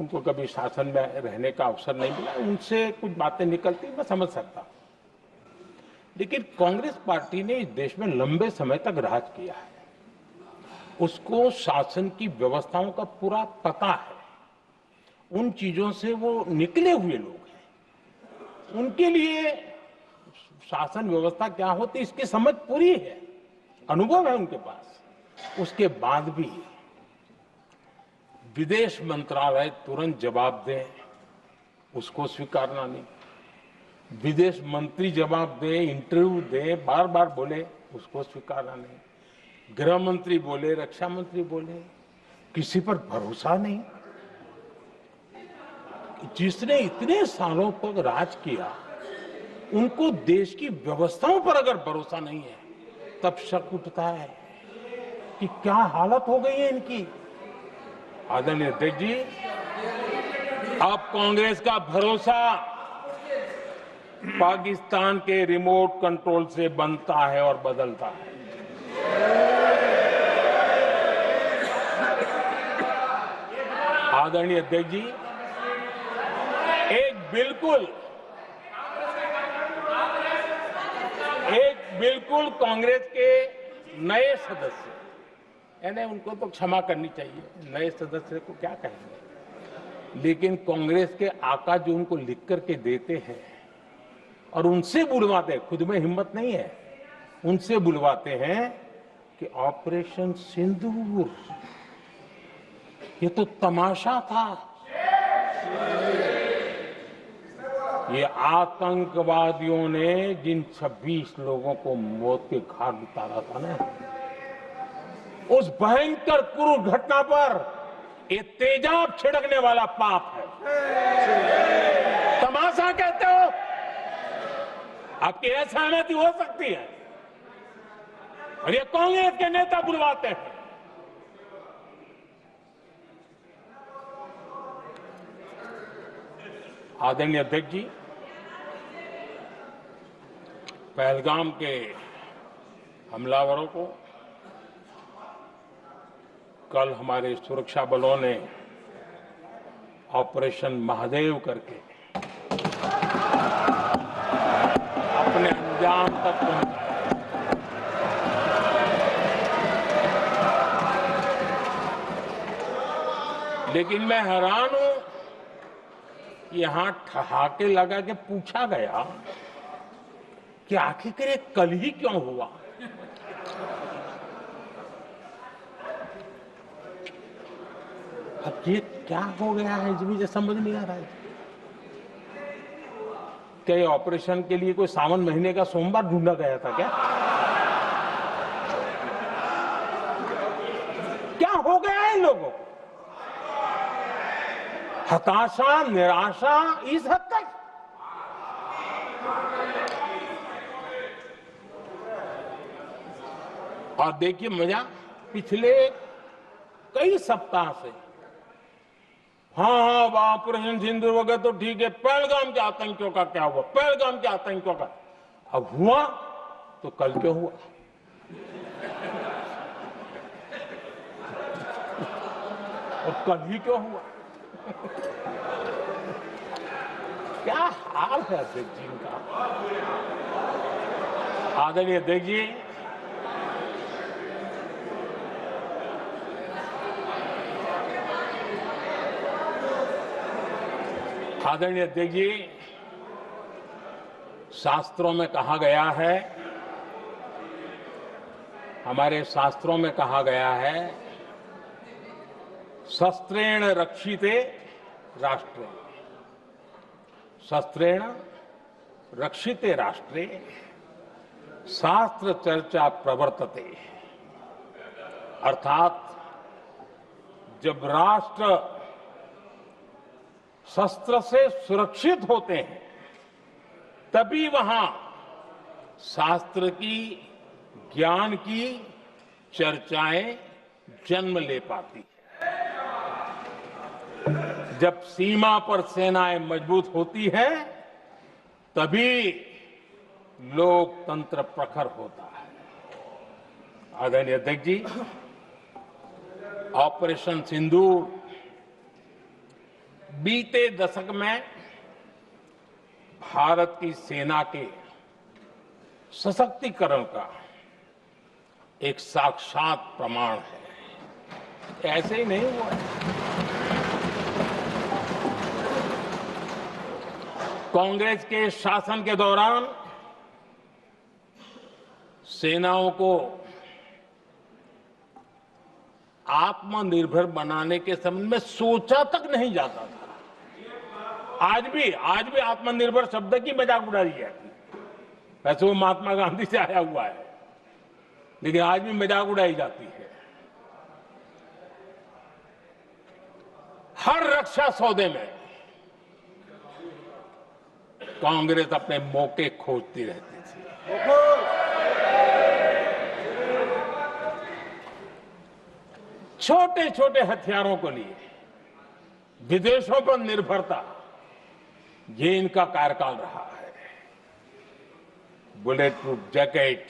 उनको कभी शासन में रहने का अवसर नहीं मिला, उनसे कुछ बातें निकलती मैं समझ सकता हूं। लेकिन कांग्रेस पार्टी ने इस देश में लंबे समय तक राज किया है, उसको शासन की व्यवस्थाओं का पूरा पता है, उन चीजों से वो निकले हुए लोग हैं, उनके लिए शासन व्यवस्था क्या होती इसकी समझ पूरी है, अनुभव है उनके पास। उसके बाद भी विदेश मंत्रालय तुरंत जवाब दे, उसको स्वीकारना नहीं। विदेश मंत्री जवाब दे, इंटरव्यू दे, बार बार बोले, उसको स्वीकारना नहीं। गृह मंत्री बोले, रक्षा मंत्री बोले, किसी पर भरोसा नहीं। जिसने इतने सालों तक राज किया, उनको देश की व्यवस्थाओं पर अगर भरोसा नहीं है, तब शक उठता है कि क्या हालत हो गई है इनकी। आदरणीय अध्यक्ष जी, अब कांग्रेस का भरोसा पाकिस्तान के रिमोट कंट्रोल से बनता है और बदलता है। आदरणीय अध्यक्ष जी, एक बिल्कुल कांग्रेस के नए सदस्य, यानी उनको तो क्षमा करनी चाहिए, नए सदस्य को क्या कहेंगे, लेकिन कांग्रेस के आका जो उनको लिख करके देते हैं और उनसे बुलवाते हैं, खुद में हिम्मत नहीं है, उनसे बुलवाते हैं कि ऑपरेशन सिंदूर ये तो तमाशा था, ये आतंकवादियों ने जिन 26 लोगों को मौत के घाट उतारा था ना, उस भयंकर क्रूर घटना पर ये तेजाब छिड़कने वाला पाप है। तमाशा कहते हो? आपकी असहमति हो सकती है, और ये कांग्रेस के नेता बुलवाते हैं। आदरणीय अध्यक्ष जी, पहलगाम के हमलावरों को कल हमारे सुरक्षा बलों ने ऑपरेशन महादेव करके अपने अंजाम तक पहुंचाया। लेकिन मैं हैरान हूं कि यहां ठहाके लगा के पूछा गया कि आखिर ये कल ही क्यों हुआ। अब ये क्या हो गया है मुझे समझ नहीं आ रहा है। क्या ये ऑपरेशन के लिए कोई सावन महीने का सोमवार ढूंढा गया था क्या? क्या हो गया है इन लोगों को? हताशा, निराशा इस हद तक। और देखिए मजा, पिछले कई सप्ताह से हाँ ऑपरेशन सिंदूर वगैरह तो ठीक है, पहलगाम के आतंकियों का क्या हुआ, पहलगाम के आतंकियों का अब हुआ तो कल क्यों हुआ? और कल ही क्यों हुआ? क्या हाल है अध्यक्ष जी का। आदरणीय अध्यक्ष जी, आदरणीय अध्यक्ष जी, शास्त्रों में कहा गया है, हमारे शास्त्रों में कहा गया है, शस्त्रेण रक्षिते राष्ट्रे, शस्त्रेण रक्षिते राष्ट्रे शास्त्र चर्चा प्रवर्तते। अर्थात जब राष्ट्र शस्त्र से सुरक्षित होते हैं तभी वहां शास्त्र की, ज्ञान की चर्चाएं जन्म ले पाती है। जब सीमा पर सेनाएं मजबूत होती है तभी लोकतंत्र प्रखर होता है। आदरणीय अध्यक्ष जी, ऑपरेशन सिंदूर बीते दशक में भारत की सेना के सशक्तिकरण का एक साक्षात प्रमाण है। ऐसे ही नहीं हुआ है। कांग्रेस के शासन के दौरान सेनाओं को आत्मनिर्भर बनाने के संबंध में सोचा तक नहीं जाता था। आज भी आत्मनिर्भर शब्द की मजाक उड़ाई जाती है। वैसे वो महात्मा गांधी से आया हुआ है, लेकिन आज भी मजाक उड़ाई जाती है। हर रक्षा सौदे में कांग्रेस अपने मौके खोजती रहती थी। छोटे छोटे हथियारों को लिए विदेशों पर निर्भरता, ये इनका कार्यकाल रहा है। Bullet proof jacket,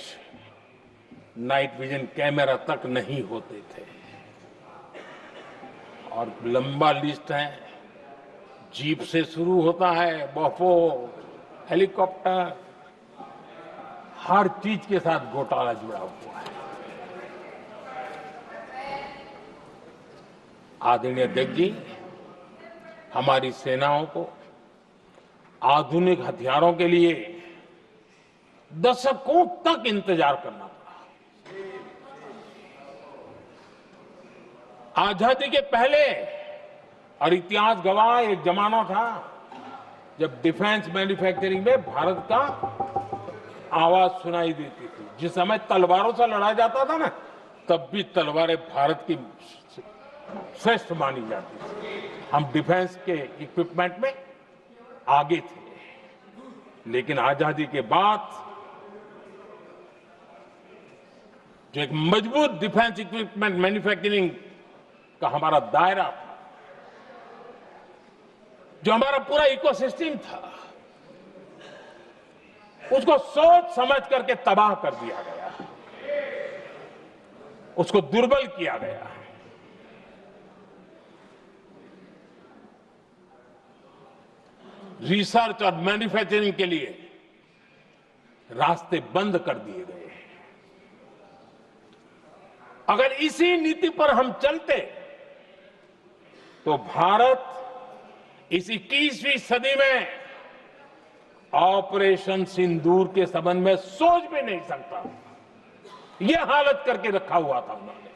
night vision camera तक नहीं होते थे। और लंबा लिस्ट है, जीप से शुरू होता है, बफो, हेलीकॉप्टर, हर चीज के साथ घोटाला जुड़ा हुआ है। आदरणीय अध्यक्ष जी, हमारी सेनाओं को आधुनिक हथियारों के लिए दशकों तक इंतजार करना पड़ा। आजादी के पहले, और इतिहास गवाह, एक जमाना था जब डिफेंस मैन्युफैक्चरिंग में भारत का आवाज सुनाई देती थी। जिस समय तलवारों से लड़ा जाता था ना, तब भी तलवारें भारत की श्रेष्ठ मानी जाती थी। हम डिफेंस के इक्विपमेंट में आगे थे। लेकिन आजादी के बाद जो एक मजबूत डिफेंस इक्विपमेंट मैन्युफैक्चरिंग का हमारा दायरा था, जो हमारा पूरा इकोसिस्टम था, उसको सोच समझ करके तबाह कर दिया गया, उसको दुर्बल किया गया। रिसर्च और मैन्युफैक्चरिंग के लिए रास्ते बंद कर दिए गए। अगर इसी नीति पर हम चलते तो भारत इस 21वीं सदी में ऑपरेशन सिंदूर के संबंध में सोच भी नहीं सकता। यह हालत करके रखा हुआ था उन्होंने।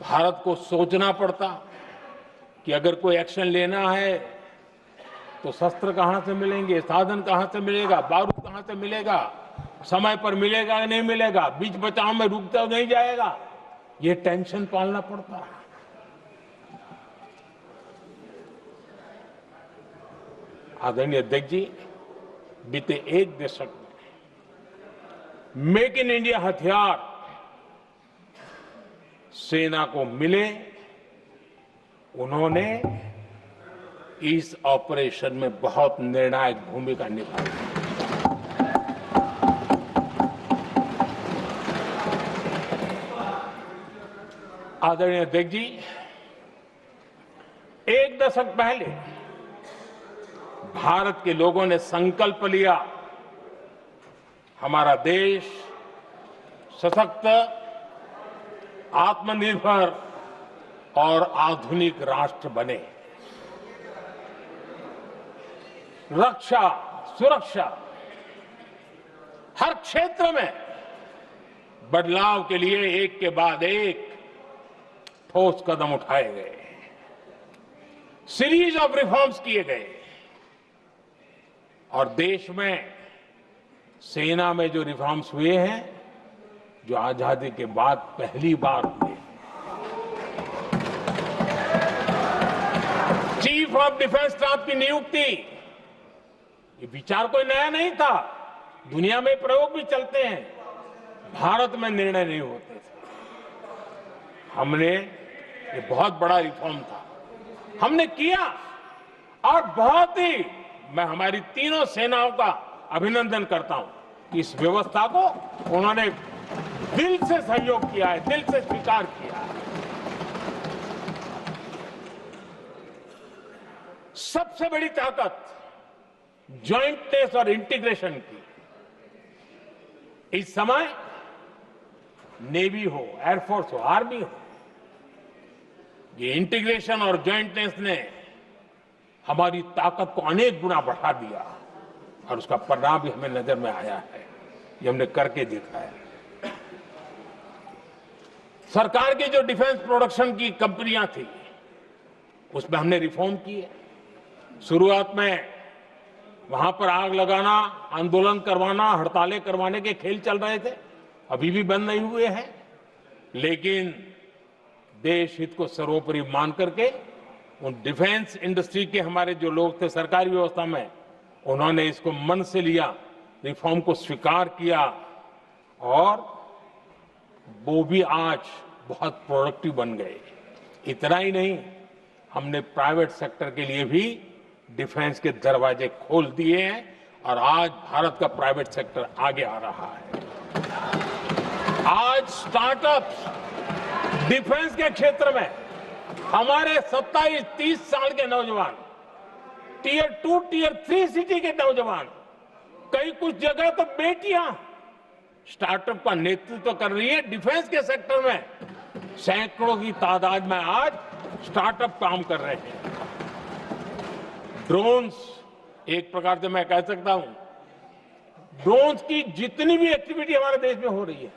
भारत को सोचना पड़ता कि अगर कोई एक्शन लेना है तो शस्त्र कहां से मिलेंगे, साधन कहां से मिलेगा, बारूद कहां से मिलेगा, समय पर मिलेगा या नहीं मिलेगा, बीच बचाव में रुकता नहीं जाएगा, ये टेंशन पालना पड़ता है। आदरणीय अध्यक्ष जी, बीते एक दशक में मेक इन इंडिया हथियार सेना को मिले, उन्होंने इस ऑपरेशन में बहुत निर्णायक भूमिका निभाई। आदरणीय अध्यक्ष जी, एक दशक पहले भारत के लोगों ने संकल्प लिया, हमारा देश सशक्त, आत्मनिर्भर और आधुनिक राष्ट्र बने। रक्षा, सुरक्षा, हर क्षेत्र में बदलाव के लिए एक के बाद एक ठोस कदम उठाए गए, सीरीज ऑफ रिफॉर्म्स किए गए और देश में सेना में जो रिफॉर्म्स हुए हैं, जो आजादी के बाद पहली बार हुए। चीफ ऑफ डिफेंस स्टाफ की नियुक्ति, ये विचार कोई नया नहीं था, दुनिया में प्रयोग भी चलते हैं, भारत में निर्णय नहीं होते थे। हमने, ये बहुत बड़ा रिफॉर्म था, हमने किया और बहुत ही, मैं हमारी तीनों सेनाओं का अभिनंदन करता हूं कि इस व्यवस्था को उन्होंने दिल से सहयोग किया है, दिल से स्वीकार किया है। सबसे बड़ी ताकत ज्वाइंटनेस और इंटीग्रेशन की। इस समय नेवी हो, एयरफोर्स हो, आर्मी हो, ये इंटीग्रेशन और ज्वाइंटनेस ने हमारी ताकत को अनेक गुना बढ़ा दिया और उसका परिणाम भी हमें नजर में आया है, ये हमने करके दिखाया। सरकार की जो डिफेंस प्रोडक्शन की कंपनियां थी, उसमें हमने रिफॉर्म किए। शुरुआत में वहां पर आग लगाना, आंदोलन करवाना, हड़तालें करवाने के खेल चल रहे थे, अभी भी बंद नहीं हुए हैं, लेकिन देश हित को सर्वोपरि मान करके उन डिफेंस इंडस्ट्री के हमारे जो लोग थे सरकारी व्यवस्था में, उन्होंने इसको मन से लिया, रिफॉर्म को स्वीकार किया और वो भी आज बहुत प्रोडक्टिव बन गए। इतना ही नहीं, हमने प्राइवेट सेक्टर के लिए भी डिफेंस के दरवाजे खोल दिए हैं और आज भारत का प्राइवेट सेक्टर आगे आ रहा है। आज स्टार्टअप्स डिफेंस के क्षेत्र में हमारे 27-30 साल के नौजवान, टियर 2, टियर 3 सिटी के नौजवान, कई कुछ जगह तो बेटियां स्टार्टअप का नेतृत्व कर रही है। डिफेंस के सेक्टर में सैकड़ों की तादाद में आज स्टार्टअप काम कर रहे हैं। ड्रोन्स, एक प्रकार से मैं कह सकता हूं, ड्रोन्स की जितनी भी एक्टिविटी हमारे देश में हो रही है,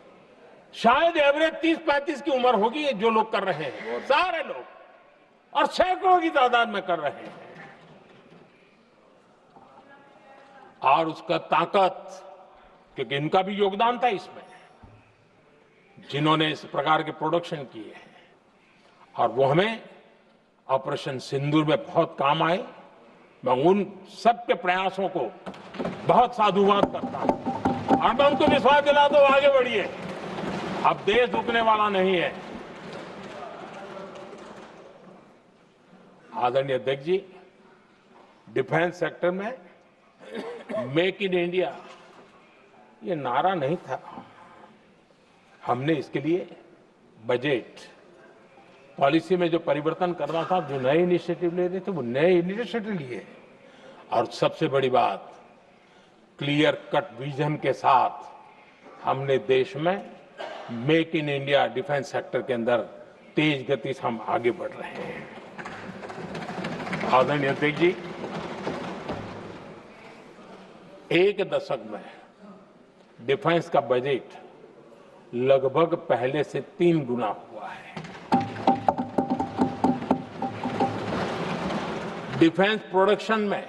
शायद एवरेज 30-35 की उम्र होगी जो लोग कर रहे हैं, वो सारे लोग, और सैकड़ों की तादाद में कर रहे हैं। और उसका ताकत, क्योंकि इनका भी योगदान था इसमें, जिन्होंने इस प्रकार के प्रोडक्शन किए हैं, और वो हमें ऑपरेशन सिंदूर में बहुत काम आए। मैं उन सबके प्रयासों को बहुत साधुवाद करता हूं और मैं उनको विश्वास दिलाता हूं, आगे बढ़िए, अब देश रुकने वाला नहीं है। आदरणीय अध्यक्ष जी, डिफेंस सेक्टर में मेक इन इंडिया ये नारा नहीं था। हमने इसके लिए बजट पॉलिसी में जो परिवर्तन करना था, जो नए इनिशिएटिव ले रहे थे, वो नए इनिशिएटिव लिए। और सबसे बड़ी बात, क्लियर कट विजन के साथ हमने देश में make in India defence sector के अंदर तेज गति से हम आगे बढ़ रहे हैं। आदरणीय अध्यक्ष जी, एक दशक में डिफेंस का बजट लगभग पहले से 3 गुना हुआ है। डिफेंस प्रोडक्शन में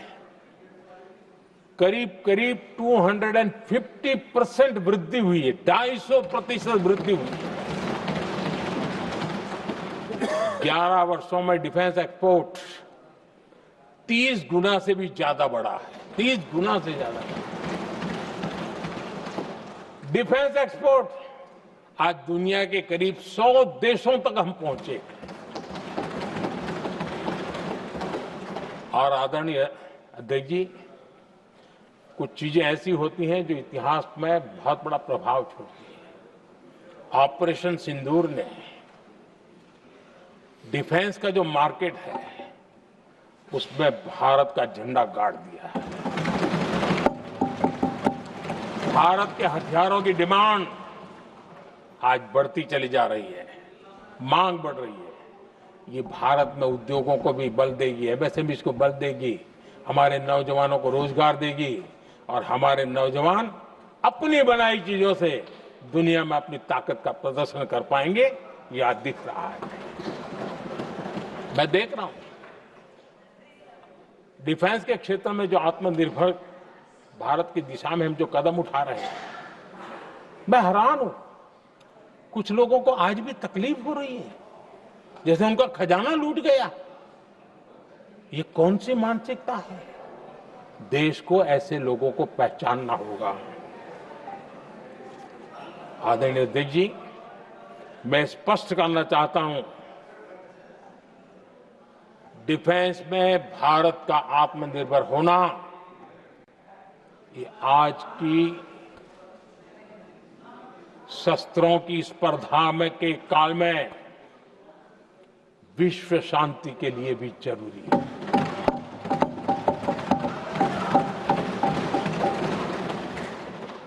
करीब करीब 250% वृद्धि हुई है, 250% वृद्धि हुई है। 11 वर्षों में डिफेंस एक्सपोर्ट 30 गुना से भी ज्यादा बढ़ा है, 30 गुना से ज्यादा। डिफेंस एक्सपोर्ट आज दुनिया के करीब 100 देशों तक हम पहुंचे। और आदरणीय अध्यक्ष जी, कुछ चीजें ऐसी होती हैं जो इतिहास में बहुत बड़ा प्रभाव छोड़ती है। ऑपरेशन सिंदूर ने डिफेंस का जो मार्केट है उसमें भारत का झंडा गाड़ दिया है। भारत के हथियारों की डिमांड आज बढ़ती चली जा रही है, मांग बढ़ रही है। ये भारत में उद्योगों को भी बल देगी, एमएसएमई को बल देगी, हमारे नौजवानों को रोजगार देगी और हमारे नौजवान अपनी बनाई चीजों से दुनिया में अपनी ताकत का प्रदर्शन कर पाएंगे। ये आज दिख रहा है, मैं देख रहा हूं। डिफेंस के क्षेत्र में जो आत्मनिर्भर भारत की दिशा में हम जो कदम उठा रहे हैं, मैं हैरान हूं। कुछ लोगों को आज भी तकलीफ हो रही है, जैसे उनका खजाना लूट गया। ये कौन सी मानसिकता है? देश को ऐसे लोगों को पहचानना होगा। आदरणीय अध्यक्ष जी, मैं स्पष्ट करना चाहता हूं, डिफेंस में भारत का आत्मनिर्भर होना ये आज की शस्त्रों की स्पर्धा में के काल में विश्व शांति के लिए भी जरूरी है।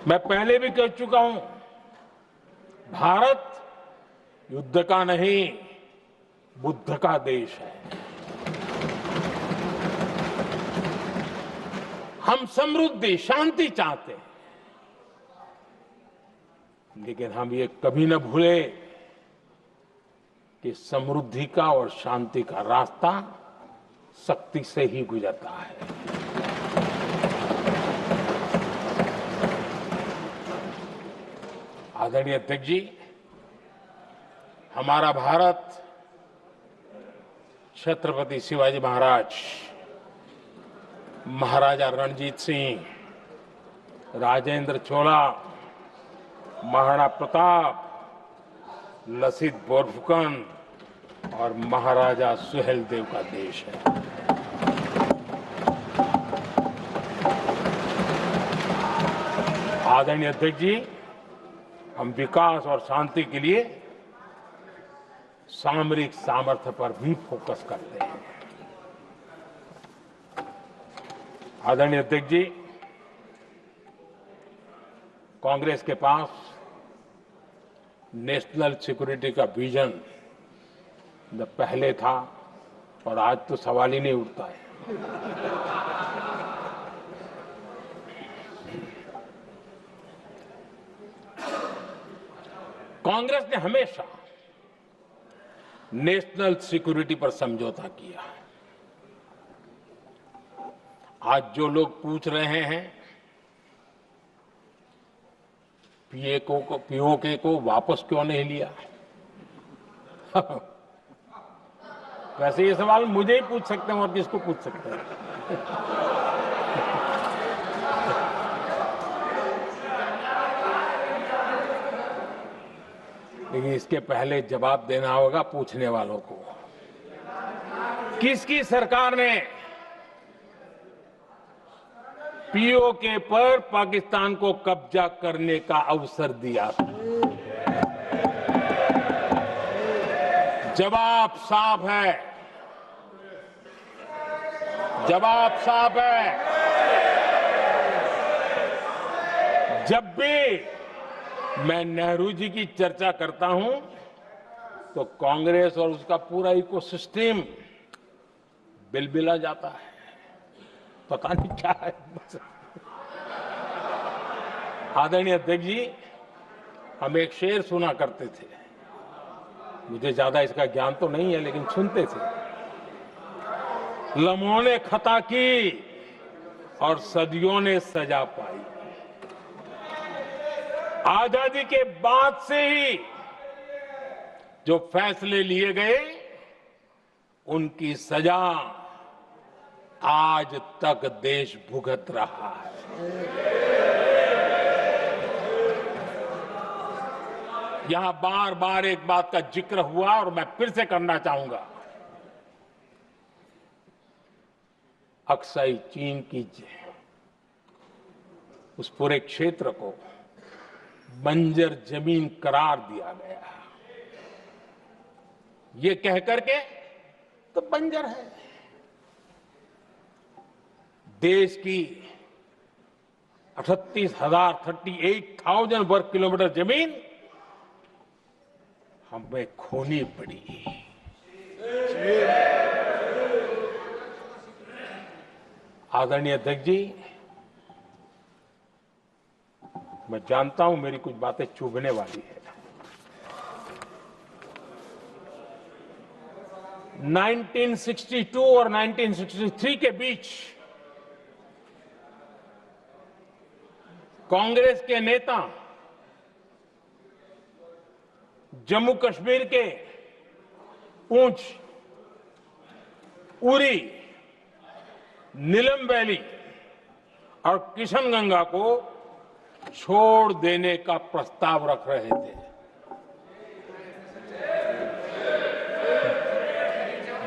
मैं पहले भी कह चुका हूं, भारत युद्ध का नहीं, बुद्ध का देश है। हम समृद्धि, शांति चाहते हैं, लेकिन हम ये कभी न भूले कि समृद्धि का और शांति का रास्ता शक्ति से ही गुजरता है। आदरणीय अध्यक्ष जी, हमारा भारत छत्रपति शिवाजी महाराज, महाराजा रणजीत सिंह, राजेंद्र चोला, महाराणा प्रताप, लसित बोरफुकन और महाराजा सुहेलदेव का देश है। आदरणीय अध्यक्ष जी, हम विकास और शांति के लिए सामरिक सामर्थ्य पर भी फोकस करते हैं। आदरणीय अध्यक्ष जी, कांग्रेस के पास नेशनल सिक्योरिटी का विजन न पहले था और आज तो सवाल ही नहीं उठता है। कांग्रेस ने हमेशा नेशनल सिक्योरिटी पर समझौता किया। आज जो लोग पूछ रहे हैं पीओके को वापस क्यों नहीं लिया, वैसे ये सवाल मुझे ही पूछ सकते हैं और किसको पूछ सकते हैं। लेकिन इसके पहले जवाब देना होगा पूछने वालों को। किसकी सरकार ने पीओके पर पाकिस्तान को कब्जा करने का अवसर दिया था। जवाब साफ है, जवाब साफ है। जब भी मैं नेहरू जी की चर्चा करता हूं तो कांग्रेस और उसका पूरा इकोसिस्टम बिलबिला जाता है, पता नहीं क्या है। आदरणीय अध्यक्ष जी, हम एक शेर सुना करते थे, मुझे ज्यादा इसका ज्ञान तो नहीं है लेकिन सुनते थे। लम्हों ने खता की और सदियों ने सजा पाई। आजादी के बाद से ही जो फैसले लिए गए उनकी सजा आज तक देश भुगत रहा है। यहां बार बार एक बात का जिक्र हुआ और मैं फिर से करना चाहूंगा। अक्साई चीन की उस पूरे क्षेत्र को बंजर जमीन करार दिया गया, ये कहकर के तो बंजर है। देश की 38,000 वर्ग किलोमीटर जमीन हमें खोनी पड़ी। आदरणीय अध्यक्ष जी, मैं जानता हूं मेरी कुछ बातें चुभने वाली है। 1962 और 1963 के बीच कांग्रेस के नेता जम्मू कश्मीर के पूंछ, उरी, नीलम वैली और किशनगंगा को छोड़ देने का प्रस्ताव रख रहे थे।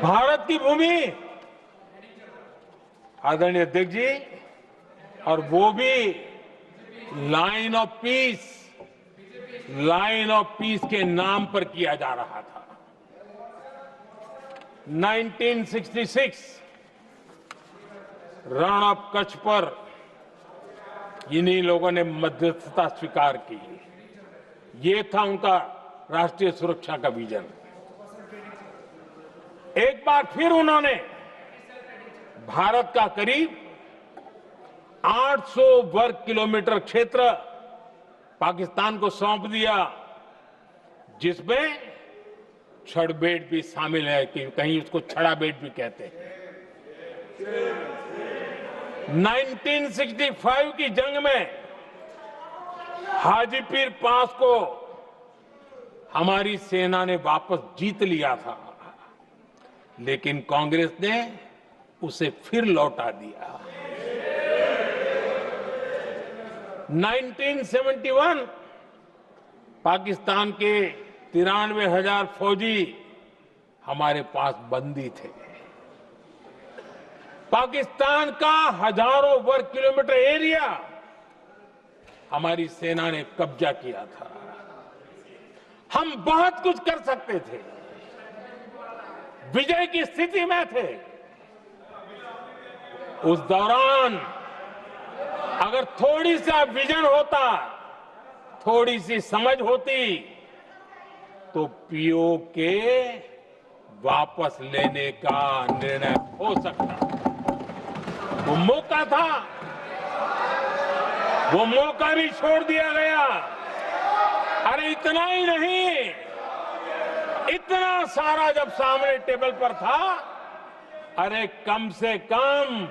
भारत की भूमि, आदरणीय अध्यक्ष जी, और वो भी लाइन ऑफ पीस के नाम पर किया जा रहा था। 1966 रण ऑफ कच्छ पर इन्हीं लोगों ने मध्यस्थता स्वीकार की। ये था उनका राष्ट्रीय सुरक्षा का विजन। एक बार फिर उन्होंने भारत का करीब 800 वर्ग किलोमीटर क्षेत्र पाकिस्तान को सौंप दिया, जिसमें छड़बेट भी शामिल है, कि कहीं उसको छड़ाबेट भी कहते हैं। 1965 की जंग में हाजीपीर पास को हमारी सेना ने वापस जीत लिया था, लेकिन कांग्रेस ने उसे फिर लौटा दिया। 1971 पाकिस्तान के 93,000 फौजी हमारे पास बंदी थे। पाकिस्तान का हजारों वर्ग किलोमीटर एरिया हमारी सेना ने कब्जा किया था। हम बहुत कुछ कर सकते थे, विजय की स्थिति में थे। उस दौरान अगर थोड़ी सा विजन होता, थोड़ी सी समझ होती, तो पीओके वापस लेने का निर्णय हो सकता। वो मौका था, वो मौका भी छोड़ दिया गया। अरे इतना ही नहीं, इतना सारा जब सामने टेबल पर था, अरे कम से कम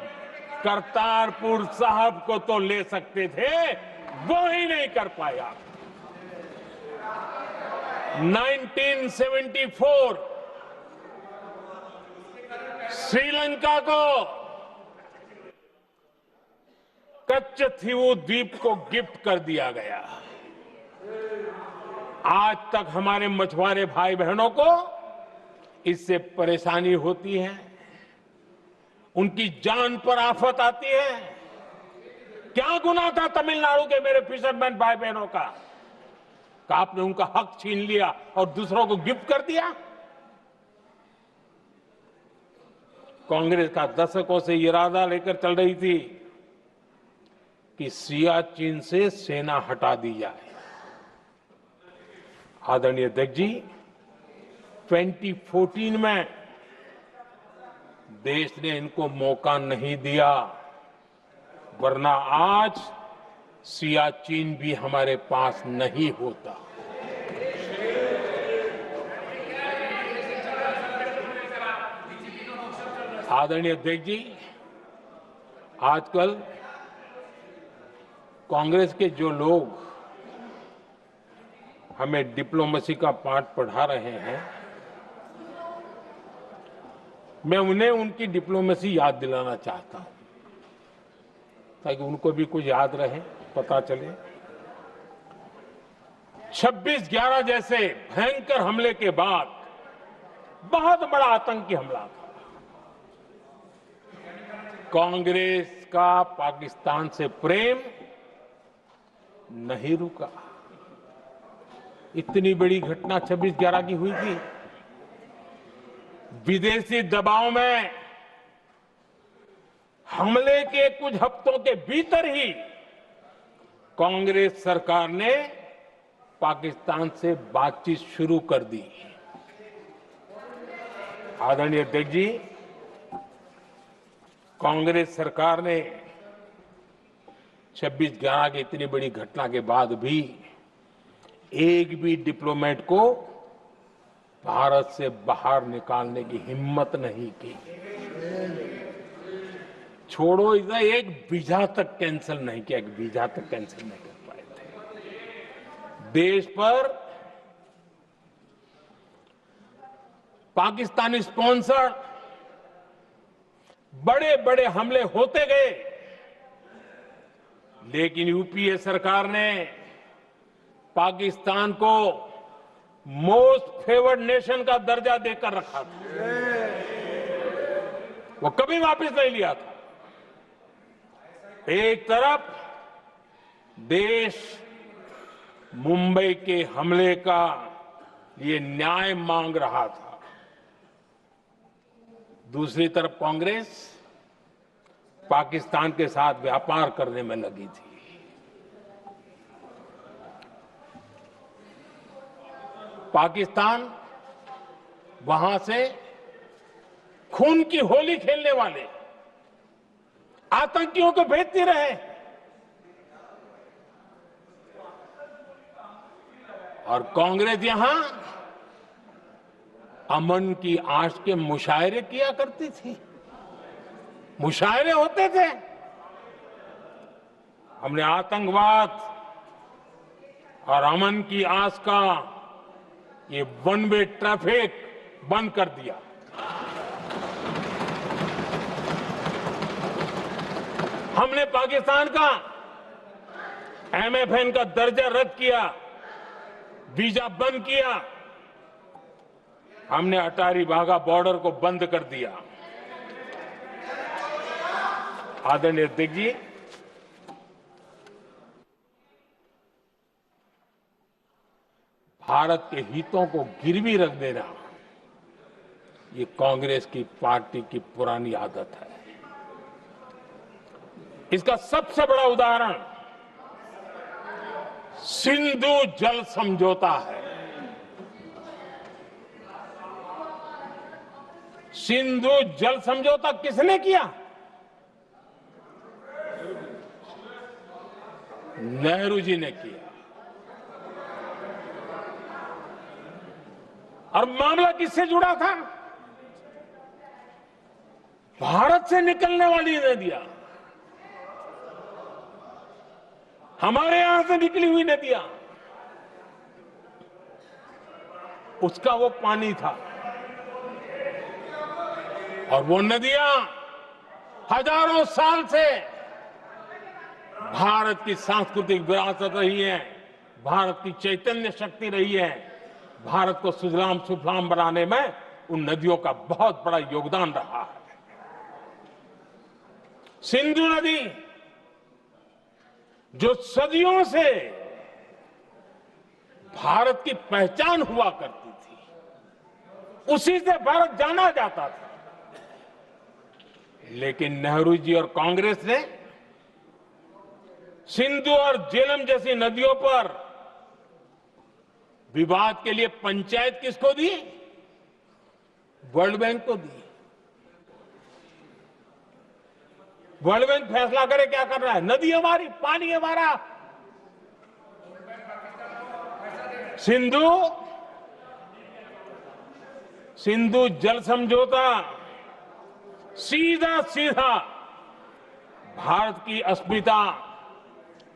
करतारपुर साहब को तो ले सकते थे, वो ही नहीं कर पाया। 1974 श्रीलंका को कच्चथीवू द्वीप को गिफ्ट कर दिया गया। आज तक हमारे मछुआरे भाई बहनों को इससे परेशानी होती है, उनकी जान पर आफत आती है। क्या गुनाह था तमिलनाडु के मेरे फिशरमैन भाई बहनों का कि आपने उनका हक छीन लिया और दूसरों को गिफ्ट कर दिया? कांग्रेस का दशकों से इरादा लेकर चल रही थी कि सियाचिन से सेना हटा दी जाए। आदरणीय अध्यक्ष जी, 2014 में देश ने इनको मौका नहीं दिया, वरना आज सियाचिन भी हमारे पास नहीं होता। आदरणीय अध्यक्ष जी, आजकल कांग्रेस के जो लोग हमें डिप्लोमेसी का पाठ पढ़ा रहे हैं, मैं उन्हें उनकी डिप्लोमेसी याद दिलाना चाहता हूं ताकि उनको भी कुछ याद रहे, पता चले। 26/11 जैसे भयंकर हमले के बाद बहुत बड़ा आतंकी हमला था। कांग्रेस का पाकिस्तान से प्रेम नहीं रुका। इतनी बड़ी घटना 26/11 की हुई थी। विदेशी दबाव में हमले के कुछ हफ्तों के भीतर ही कांग्रेस सरकार ने पाकिस्तान से बातचीत शुरू कर दी। आदरणीय अध्यक्ष जी, कांग्रेस सरकार ने 26/11 की इतनी बड़ी घटना के बाद भी एक भी डिप्लोमेट को भारत से बाहर निकालने की हिम्मत नहीं की। छोड़ो इसे, एक वीजा तक कैंसिल नहीं किया, एक वीजा तक कैंसिल नहीं कर पाए थे। देश पर पाकिस्तानी स्पॉन्सर बड़े बड़े हमले होते गए, लेकिन यूपीए सरकार ने पाकिस्तान को मोस्ट फेवर्ड नेशन का दर्जा देकर रखा था। वो कभी वापस नहीं लिया था। एक तरफ देश मुंबई के हमले का ये न्याय मांग रहा था, दूसरी तरफ कांग्रेस पाकिस्तान के साथ व्यापार करने में लगी थी। पाकिस्तान वहां से खून की होली खेलने वाले आतंकियों को भेजते रहे और कांग्रेस यहां अमन की आश के मुशायरे किया करती थी। मुशायरे होते थे। हमने आतंकवाद और अमन की आस का ये वन वे ट्रैफिक बंद कर दिया। हमने पाकिस्तान का एमएफएन का दर्जा रद्द किया, वीजा बंद किया। हमने अटारी वाघा बॉर्डर को बंद कर दिया। आदरणीय अध्यक्ष जी, भारत के हितों को गिरवी रख देना ये कांग्रेस की पार्टी की पुरानी आदत है। इसका सबसे बड़ा उदाहरण सिंधु जल समझौता है। सिंधु जल समझौता किसने किया? नेहरू जी ने किया। और मामला किससे जुड़ा था? भारत से निकलने वाली नदियां, हमारे यहां से निकली हुई नदियां, उसका वो पानी था। और वो नदियां हजारों साल से भारत की सांस्कृतिक विरासत रही है, भारत की चैतन्य शक्ति रही है। भारत को सुजलाम सुफलाम बनाने में उन नदियों का बहुत बड़ा योगदान रहा है। सिंधु नदी जो सदियों से भारत की पहचान हुआ करती थी, उसी से भारत जाना जाता था। लेकिन नेहरू जी और कांग्रेस ने सिंधु और झेलम जैसी नदियों पर विवाद के लिए पंचायत किसको दी? वर्ल्ड बैंक को दी। वर्ल्ड बैंक फैसला करे क्या कर रहा है, नदी हमारी, पानी हमारा। सिंधु जल समझौता सीधा सीधा भारत की अस्मिता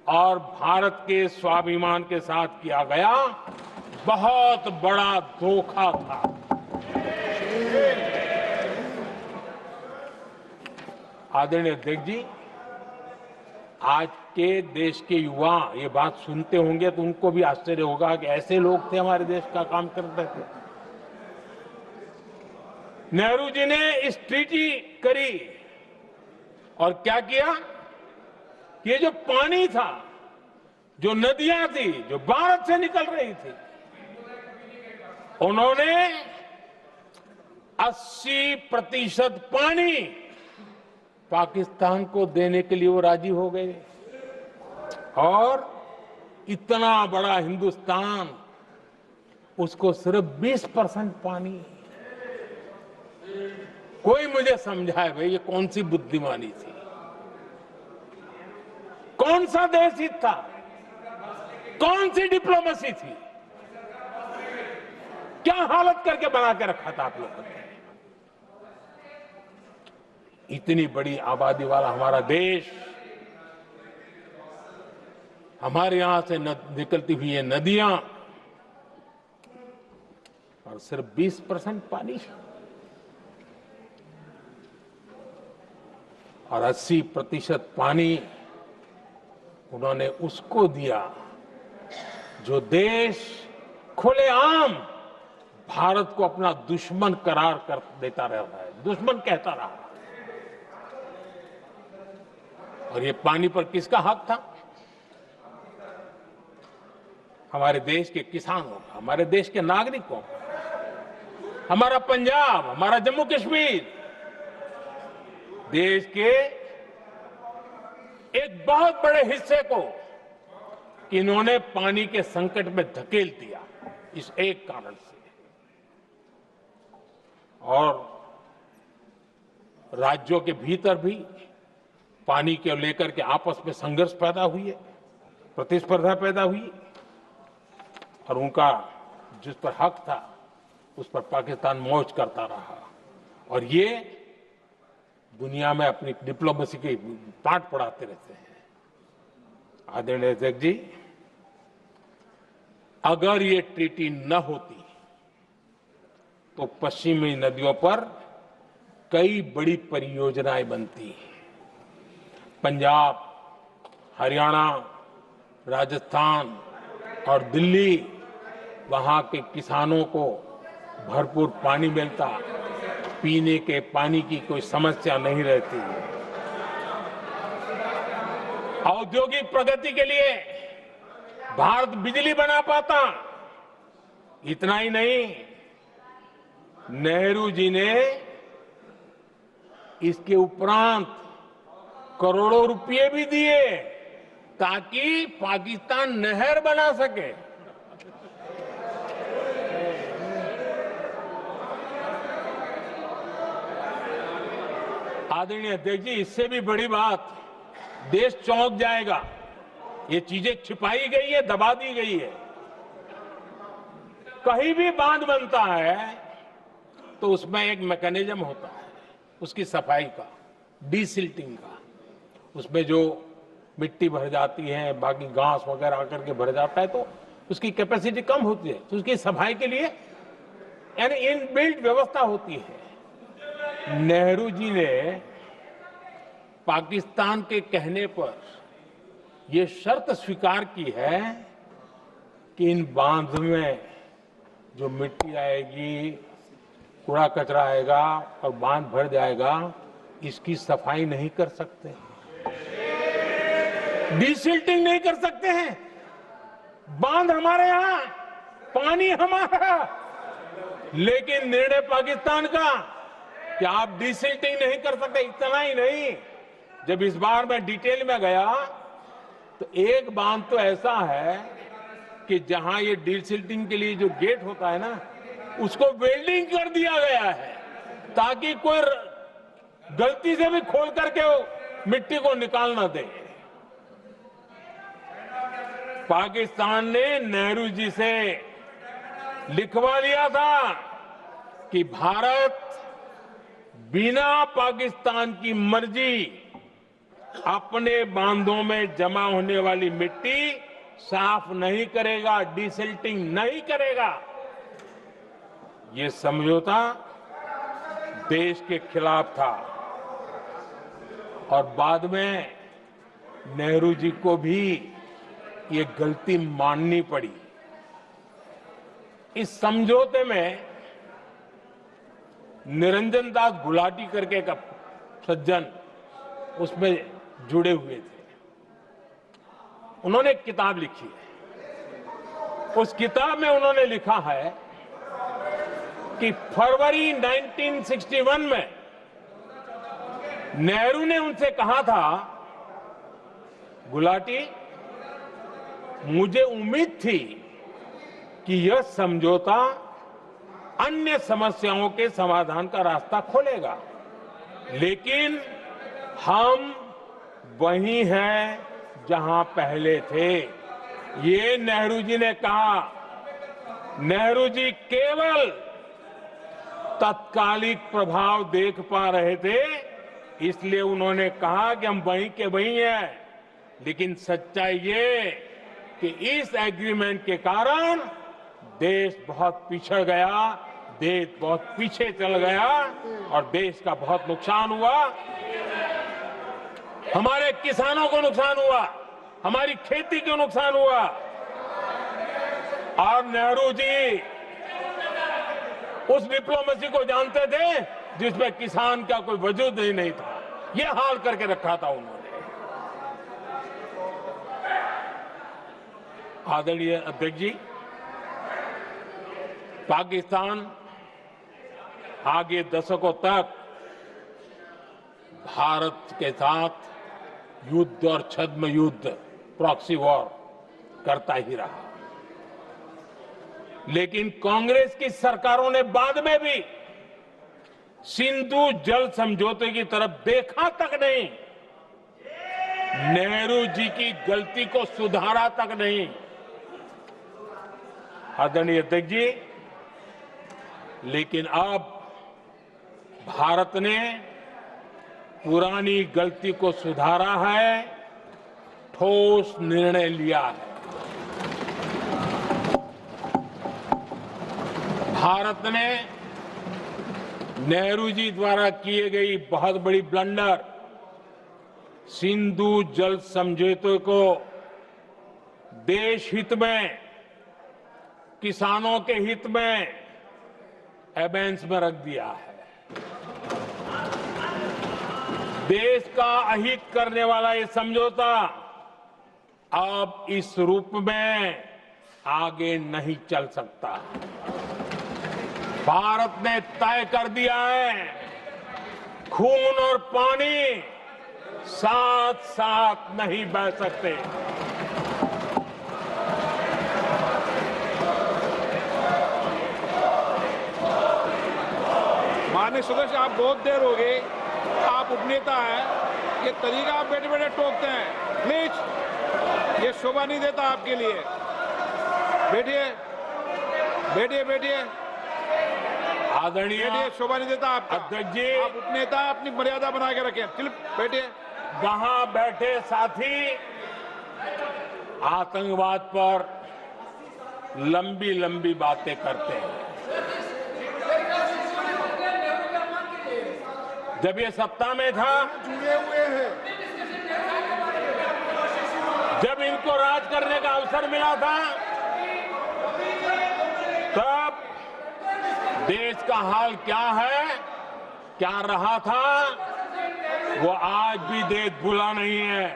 और भारत के स्वाभिमान के साथ किया गया बहुत बड़ा धोखा था। आदरणीय अध्यक्ष जी, आज के देश के युवा ये बात सुनते होंगे तो उनको भी आश्चर्य होगा कि ऐसे लोग थे हमारे देश का काम करते थे। नेहरू जी ने इस ट्रीटी करी और क्या किया? ये जो पानी था, जो नदियां थी, जो भारत से निकल रही थी, उन्होंने 80% पानी पाकिस्तान को देने के लिए वो राजी हो गए। और इतना बड़ा हिंदुस्तान, उसको सिर्फ 20% पानी। कोई मुझे समझाए भाई ये कौन सी बुद्धिमानी थी, कौन सा देश हित था, कौन सी डिप्लोमेसी थी, क्या हालत करके बना के रखा था आप लोगों ने। इतनी बड़ी आबादी वाला हमारा देश, हमारे यहां से निकलती हुई ये नदियां, और सिर्फ 20% पानी, और 80% पानी उन्होंने उसको दिया जो देश खुलेआम भारत को अपना दुश्मन करार कर देता रहा है, दुश्मन कहता रहा। और ये पानी पर किसका हक था? हमारे देश के किसानों का, हमारे देश के नागरिकों का, हमारा पंजाब, हमारा जम्मू कश्मीर, देश के एक बहुत बड़े हिस्से को इन्होंने पानी के संकट में धकेल दिया, इस एक कारण से। और राज्यों के भीतर भी पानी को लेकर के आपस में संघर्ष पैदा हुई है, प्रतिस्पर्धा पैदा हुई, और उनका जिस पर हक था उस पर पाकिस्तान मौज करता रहा। और ये दुनिया में अपनी डिप्लोमेसी के पाठ पढ़ाते रहते हैं। आदरणीय अध्यक्ष जी, अगर ये ट्रीटी न होती तो पश्चिमी नदियों पर कई बड़ी परियोजनाएं बनती। पंजाब, हरियाणा, राजस्थान और दिल्ली, वहां के किसानों को भरपूर पानी मिलता, पीने के पानी की कोई समस्या नहीं रहती। औद्योगिक प्रगति के लिए भारत बिजली बना पाता। इतना ही नहीं, नेहरू जी ने इसके उपरांत करोड़ों रुपए भी दिए ताकि पाकिस्तान नहर बना सके। आदरणीय अध्यक्ष जी, इससे भी बड़ी बात, देश चौंक जाएगा। ये चीजें छिपाई गई है, दबा दी गई है। कहीं भी बांध बनता है तो उसमें एक मैकेनिज्म होता है उसकी सफाई का, डीसिल्टिंग का। उसमें जो मिट्टी भर जाती है, बाकी घास वगैरह आकर के भर जाता है तो उसकी कैपेसिटी कम होती है, तो उसकी सफाई के लिए यानी इनबिल्ट व्यवस्था होती है। नेहरू जी ने पाकिस्तान के कहने पर यह शर्त स्वीकार की है कि इन बांध में जो मिट्टी आएगी, कूड़ा कचरा आएगा और बांध भर जाएगा, इसकी सफाई नहीं कर सकते। डिसिल्टिंग नहीं कर सकते हैं। बांध हमारे यहां, पानी हमारा, लेकिन निर्णय पाकिस्तान का कि आप डिसिल्टिंग नहीं कर सकते। इतना ही नहीं, जब इस बार मैं डिटेल में गया तो एक बांध तो ऐसा है कि जहां ये डिसिल्टिंग के लिए जो गेट होता है ना, उसको वेल्डिंग कर दिया गया है ताकि कोई गलती से भी खोल करके वो मिट्टी को निकाल ना दे। पाकिस्तान ने नेहरू जी से लिखवा लिया था कि भारत बिना पाकिस्तान की मर्जी अपने बांधों में जमा होने वाली मिट्टी साफ नहीं करेगा, डिसिल्टिंग नहीं करेगा। ये समझौता देश के खिलाफ था और बाद में नेहरू जी को भी ये गलती माननी पड़ी। इस समझौते में निरंजन दास गुलाटी करके का सज्जन उसमें जुड़े हुए थे। उन्होंने एक किताब लिखी है। उस किताब में उन्होंने लिखा है कि फरवरी 1961 में नेहरू ने उनसे कहा था, गुलाटी, मुझे उम्मीद थी कि यह समझौता अन्य समस्याओं के समाधान का रास्ता खोलेगा, लेकिन हम वहीं हैं जहां पहले थे। ये नेहरू जी ने कहा। नेहरू जी केवल तत्कालिक प्रभाव देख पा रहे थे, इसलिए उन्होंने कहा कि हम वहीं के वहीं हैं, लेकिन सच्चाई ये कि इस एग्रीमेंट के कारण देश बहुत पिछड़ गया, देश बहुत पीछे चल गया और देश का बहुत नुकसान हुआ। हमारे किसानों को नुकसान हुआ, हमारी खेती को नुकसान हुआ। और नेहरू जी उस डिप्लोमेसी को जानते थे जिसमें किसान का कोई वजूद ही नहीं था। यह हाल करके रखा था उन्होंने। आदरणीय अध्यक्ष जी, पाकिस्तान आगे दशकों तक भारत के साथ युद्ध और छद्म युद्ध, प्रॉक्सी वॉर करता ही रहा, लेकिन कांग्रेस की सरकारों ने बाद में भी सिंधु जल समझौते की तरफ देखा तक नहीं, नेहरू जी की गलती को सुधारा तक नहीं। आदरणीय अध्यक्ष जी, लेकिन अब भारत ने पुरानी गलती को सुधारा है, ठोस निर्णय लिया है। भारत ने नेहरू जी द्वारा किए गई बहुत बड़ी ब्लंडर, सिंधु जल समझौते को देश हित में, किसानों के हित में एबेंस में रख दिया है। देश का अहित करने वाला ये समझौता अब इस रूप में आगे नहीं चल सकता। भारत ने तय कर दिया है, खून और पानी साथ साथ नहीं बह सकते। माननीय सदस्य, आप बहुत देर हो गई, आप उपनेता हैं, ये तरीका आप बैठे बैठे टोकते हैं, प्लीज, ये शोभा नहीं देता आपके लिए। बैठिए बैठिए बैठिए, आदरणीय बैठिए, शोभा नहीं देता आपका। अध्यक्ष जी, आप उपनेता, अपनी मर्यादा बना के रखें। चलिए बैठिए। वहां बैठे साथी आतंकवाद पर लंबी लंबी बातें करते हैं। जब ये सत्ता में था, जुड़े हुए हैं, जब इनको राज करने का अवसर मिला था, तब देश का हाल क्या है, क्या रहा था, वो आज भी देश भूला नहीं है।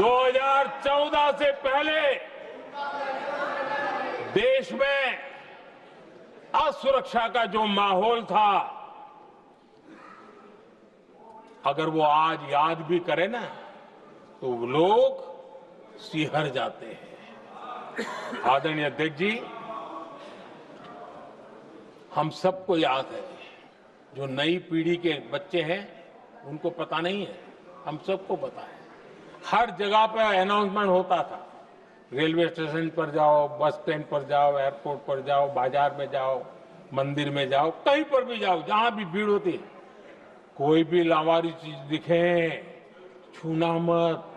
2014 से पहले देश में असुरक्षा का जो माहौल था, अगर वो आज याद भी करे ना तो लोग सिहर जाते हैं। आदरणीय अध्यक्ष जी, हम सबको याद है, जो नई पीढ़ी के बच्चे हैं उनको पता नहीं है, हम सबको पता है। हर जगह पर अनाउंसमेंट होता था, रेलवे स्टेशन पर जाओ, बस स्टैंड पर जाओ, एयरपोर्ट पर जाओ, बाजार में जाओ, मंदिर में जाओ, कहीं पर भी जाओ, जहां भी भीड़ होती है, कोई भी लावारिस चीज दिखे छूना मत,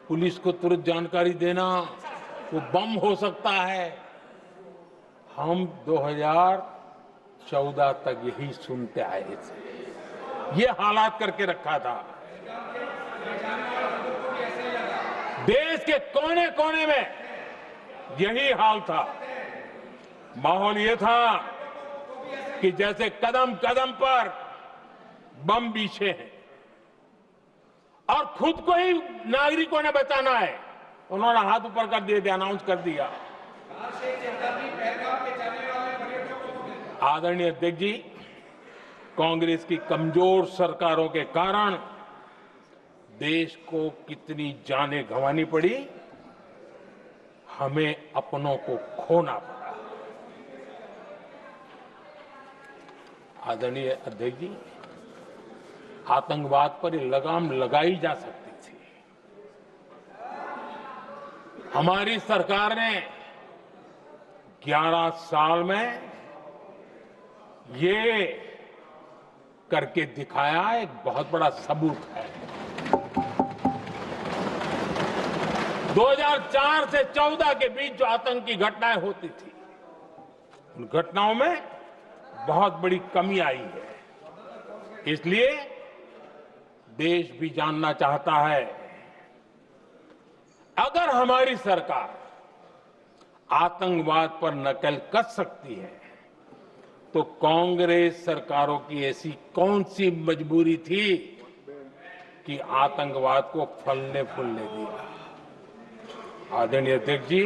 पुलिस को तुरंत जानकारी देना, वो बम हो सकता है। हम 2014 तक यही सुनते आए थे, ये हालात करके रखा था। देश के कोने कोने में यही हाल था। माहौल ये था कि जैसे कदम कदम पर बम बिछे हैं और खुद को ही नागरिकों ने बचाना है, उन्होंने हाथ ऊपर कर दिए थे, अनाउंस कर दिया। आदरणीय अध्यक्ष जी, कांग्रेस की कमजोर सरकारों के कारण देश को कितनी जानें गंवानी पड़ी, हमें अपनों को खोना पड़ा। आदरणीय अध्यक्ष जी, आतंकवाद पर लगाम लगाई जा सकती थी। हमारी सरकार ने 11 साल में ये करके दिखाया, एक बहुत बड़ा सबूत है। 2004 से 14 के बीच जो आतंकी घटनाएं होती थी, उन घटनाओं में बहुत बड़ी कमी आई है। इसलिए देश भी जानना चाहता है, अगर हमारी सरकार आतंकवाद पर नकेल कस सकती है तो कांग्रेस सरकारों की ऐसी कौन सी मजबूरी थी कि आतंकवाद को फलने फूलने दिया। आदरणीय अध्यक्ष जी,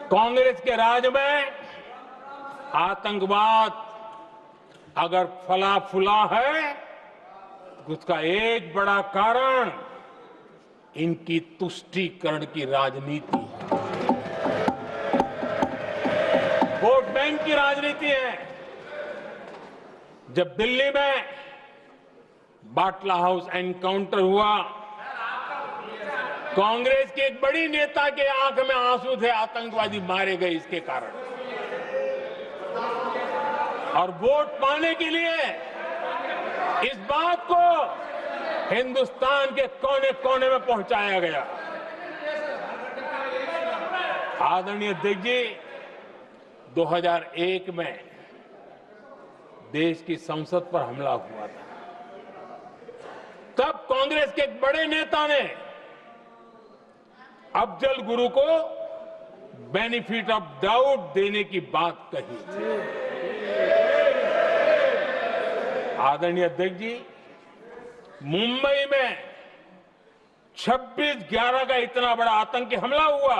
कांग्रेस के राज में आतंकवाद अगर फला फूला है तो उसका एक बड़ा कारण इनकी तुष्टीकरण की राजनीति है, वोट बैंक की राजनीति है। जब दिल्ली में बाटला हाउस एनकाउंटर हुआ, कांग्रेस के एक बड़ी नेता के आंख में आंसू थे, आतंकवादी मारे गए इसके कारण। और वोट पाने के लिए इस बात को हिंदुस्तान के कोने कोने में पहुंचाया गया। आदरणीय अध्यक्ष जी, 2001 में देश की संसद पर हमला हुआ था। तब कांग्रेस के एक बड़े नेता ने अफजल गुरु को बेनिफिट ऑफ डाउट देने की बात कही थी। आदरणीय अध्यक्ष जी, मुंबई में 26/11 का इतना बड़ा आतंकी हमला हुआ,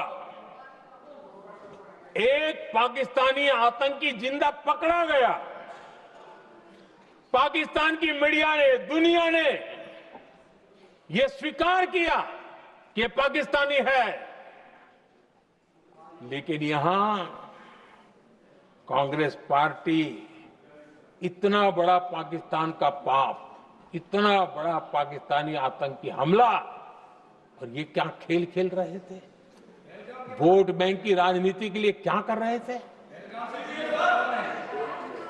एक पाकिस्तानी आतंकी जिंदा पकड़ा गया। पाकिस्तान की मीडिया ने, दुनिया ने यह स्वीकार किया कि पाकिस्तानी है, लेकिन यहां कांग्रेस पार्टी इतना बड़ा पाकिस्तान का पाप, इतना बड़ा पाकिस्तानी आतंकी हमला, और ये क्या खेल खेल रहे थे, वोट बैंक की राजनीति के लिए क्या कर रहे थे।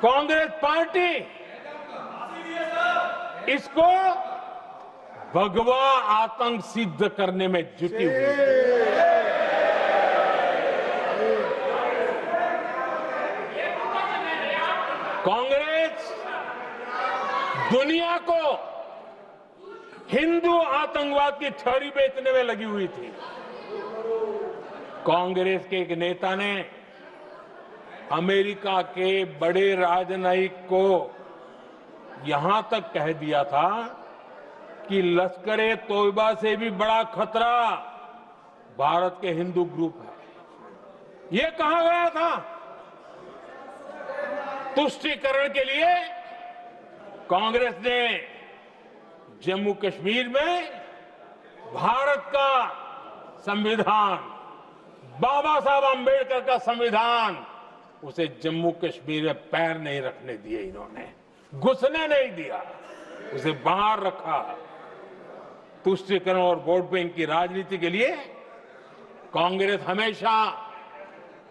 कांग्रेस पार्टी इसको भगवा आतंक सिद्ध करने में जुटी हुई है। कांग्रेस दुनिया को हिंदू आतंकवाद की थ्योरी बेचने में लगी हुई थी। कांग्रेस के एक नेता ने अमेरिका के बड़े राजनयिक को यहां तक कह दिया था कि लश्कर-ए तोयबा से भी बड़ा खतरा भारत के हिंदू ग्रुप है। ये कहा गया था। तुष्टीकरण के लिए कांग्रेस ने जम्मू कश्मीर में भारत का संविधान, बाबा साहब आंबेडकर का संविधान, उसे जम्मू कश्मीर में पैर नहीं रखने दिए। इन्होंने घुसने नहीं दिया, उसे बाहर रखा। तुष्टीकरण और वोट बैंक की राजनीति के लिए कांग्रेस हमेशा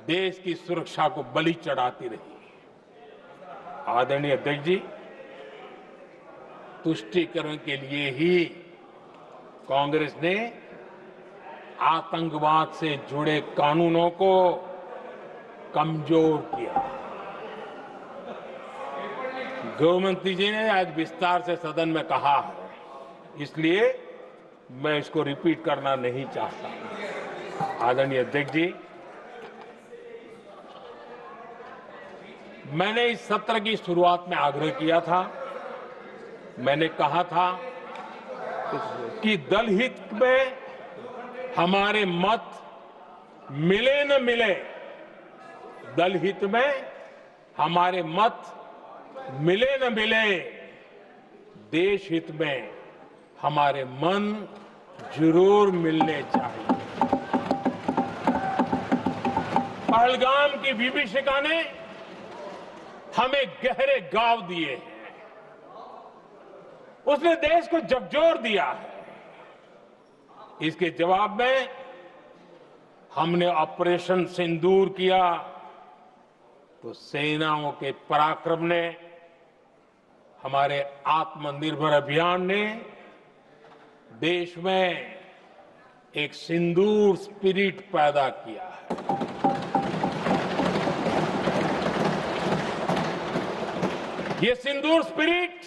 देश की सुरक्षा को बलि चढ़ाती रही। आदरणीय अध्यक्ष जी, तुष्टीकरण के लिए ही कांग्रेस ने आतंकवाद से जुड़े कानूनों को कमजोर किया। गृहमंत्री जी ने आज विस्तार से सदन में कहा है, इसलिए मैं इसको रिपीट करना नहीं चाहता। आदरणीय अध्यक्ष जी, मैंने इस सत्र की शुरुआत में आग्रह किया था, मैंने कहा था कि दल हित में हमारे मत मिले न मिले, दल हित में हमारे मत मिले न मिले, देश हित में हमारे मन जरूर मिलने चाहिए। पहलगाम की विभीषिका ने हमें गहरे घाव दिए हैं, उसने देश को झकझोर दिया है। इसके जवाब में हमने ऑपरेशन सिंदूर किया तो सेनाओं के पराक्रम ने, हमारे आत्मनिर्भर अभियान ने देश में एक सिंदूर स्पिरिट पैदा किया है। ये सिंदूर स्पिरिट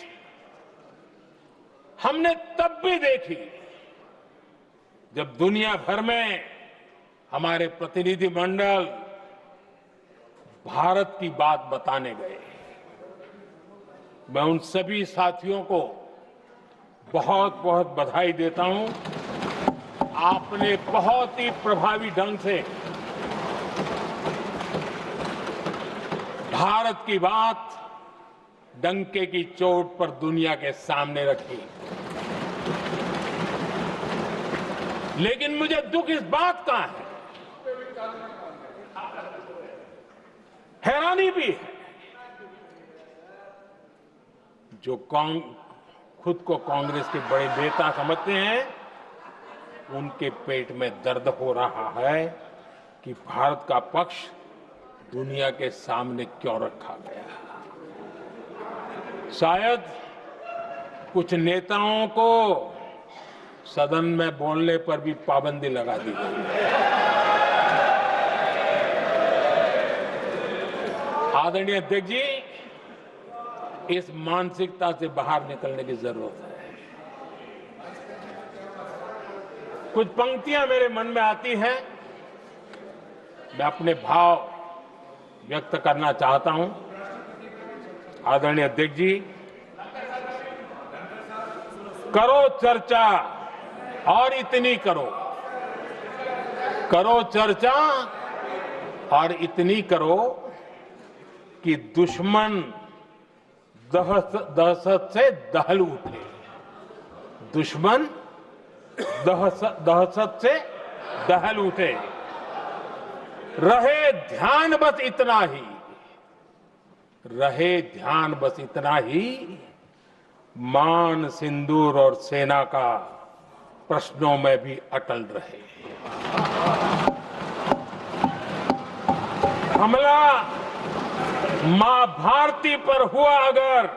हमने तब भी देखी जब दुनिया भर में हमारे प्रतिनिधि मंडल भारत की बात बताने गए। मैं उन सभी साथियों को बहुत बहुत बधाई देता हूं। आपने बहुत ही प्रभावी ढंग से भारत की बात डंके की चोट पर दुनिया के सामने रखी। लेकिन मुझे दुख इस बात का है, हैरानी भी है, जो खुद को कांग्रेस के बड़े नेता समझते हैं, उनके पेट में दर्द हो रहा है कि भारत का पक्ष दुनिया के सामने क्यों रखा गया। शायद कुछ नेताओं को सदन में बोलने पर भी पाबंदी लगा दी गई है। आदरणीय अध्यक्ष जी, इस मानसिकता से बाहर निकलने की जरूरत है। कुछ पंक्तियां मेरे मन में आती हैं, मैं अपने भाव व्यक्त करना चाहता हूं। आदरणीय अध्यक्ष जी, करो चर्चा और इतनी करो, करो चर्चा और इतनी करो कि दुश्मन दहशत से दहल उठे। दुश्मन दहशत से दहल उठे। रहे ध्यान बस इतना ही, रहे ध्यान बस इतना ही, मान सिंदूर और सेना का प्रश्नों में भी अटल रहे। हमला मां भारती पर हुआ अगर,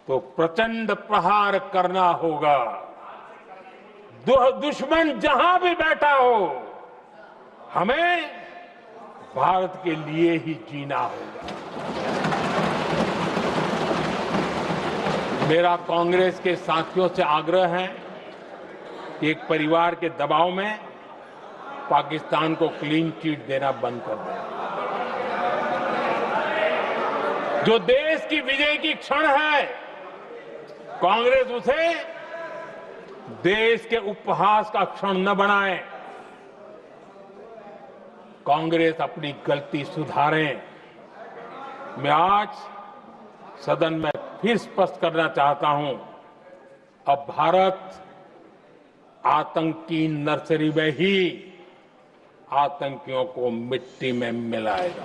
तो प्रचंड प्रहार करना होगा। दुश्मन जहां भी बैठा हो, हमें भारत के लिए ही जीना होगा। मेरा कांग्रेस के साथियों से आग्रह है कि एक परिवार के दबाव में पाकिस्तान को क्लीन चिट देना बंद कर दें। जो देश की विजय की क्षण है, कांग्रेस उसे देश के उपहास का क्षण न बनाएं। कांग्रेस अपनी गलती सुधारें। मैं आज सदन में फिर स्पष्ट करना चाहता हूं, अब भारत आतंक की नर्सरी में ही आतंकियों को मिट्टी में मिलाएगा।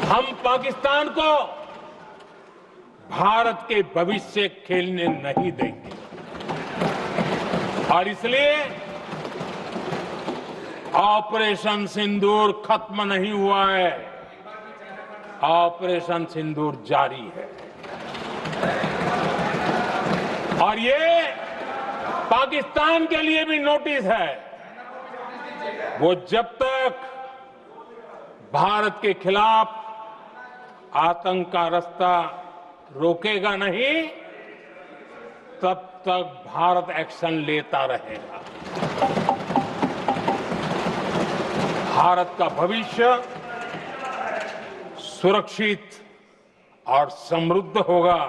हम पाकिस्तान को भारत के भविष्य खेलने नहीं देंगे और इसलिए ऑपरेशन सिंदूर खत्म नहीं हुआ है, ऑपरेशन सिंदूर जारी है। और ये पाकिस्तान के लिए भी नोटिस है। वो जब तक भारत के खिलाफ आतंक का रास्ता रोकेगा नहीं, तब तक भारत एक्शन लेता रहेगा। भारत का भविष्य सुरक्षित और समृद्ध होगा,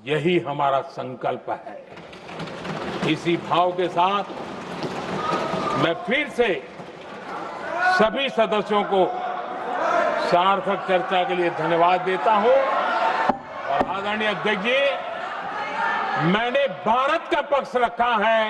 यही हमारा संकल्प है। इसी भाव के साथ मैं फिर से सभी सदस्यों को सार्थक चर्चा के लिए धन्यवाद देता हूं और आदरणीय अध्यक्ष जी, मैंने भारत का पक्ष रखा है।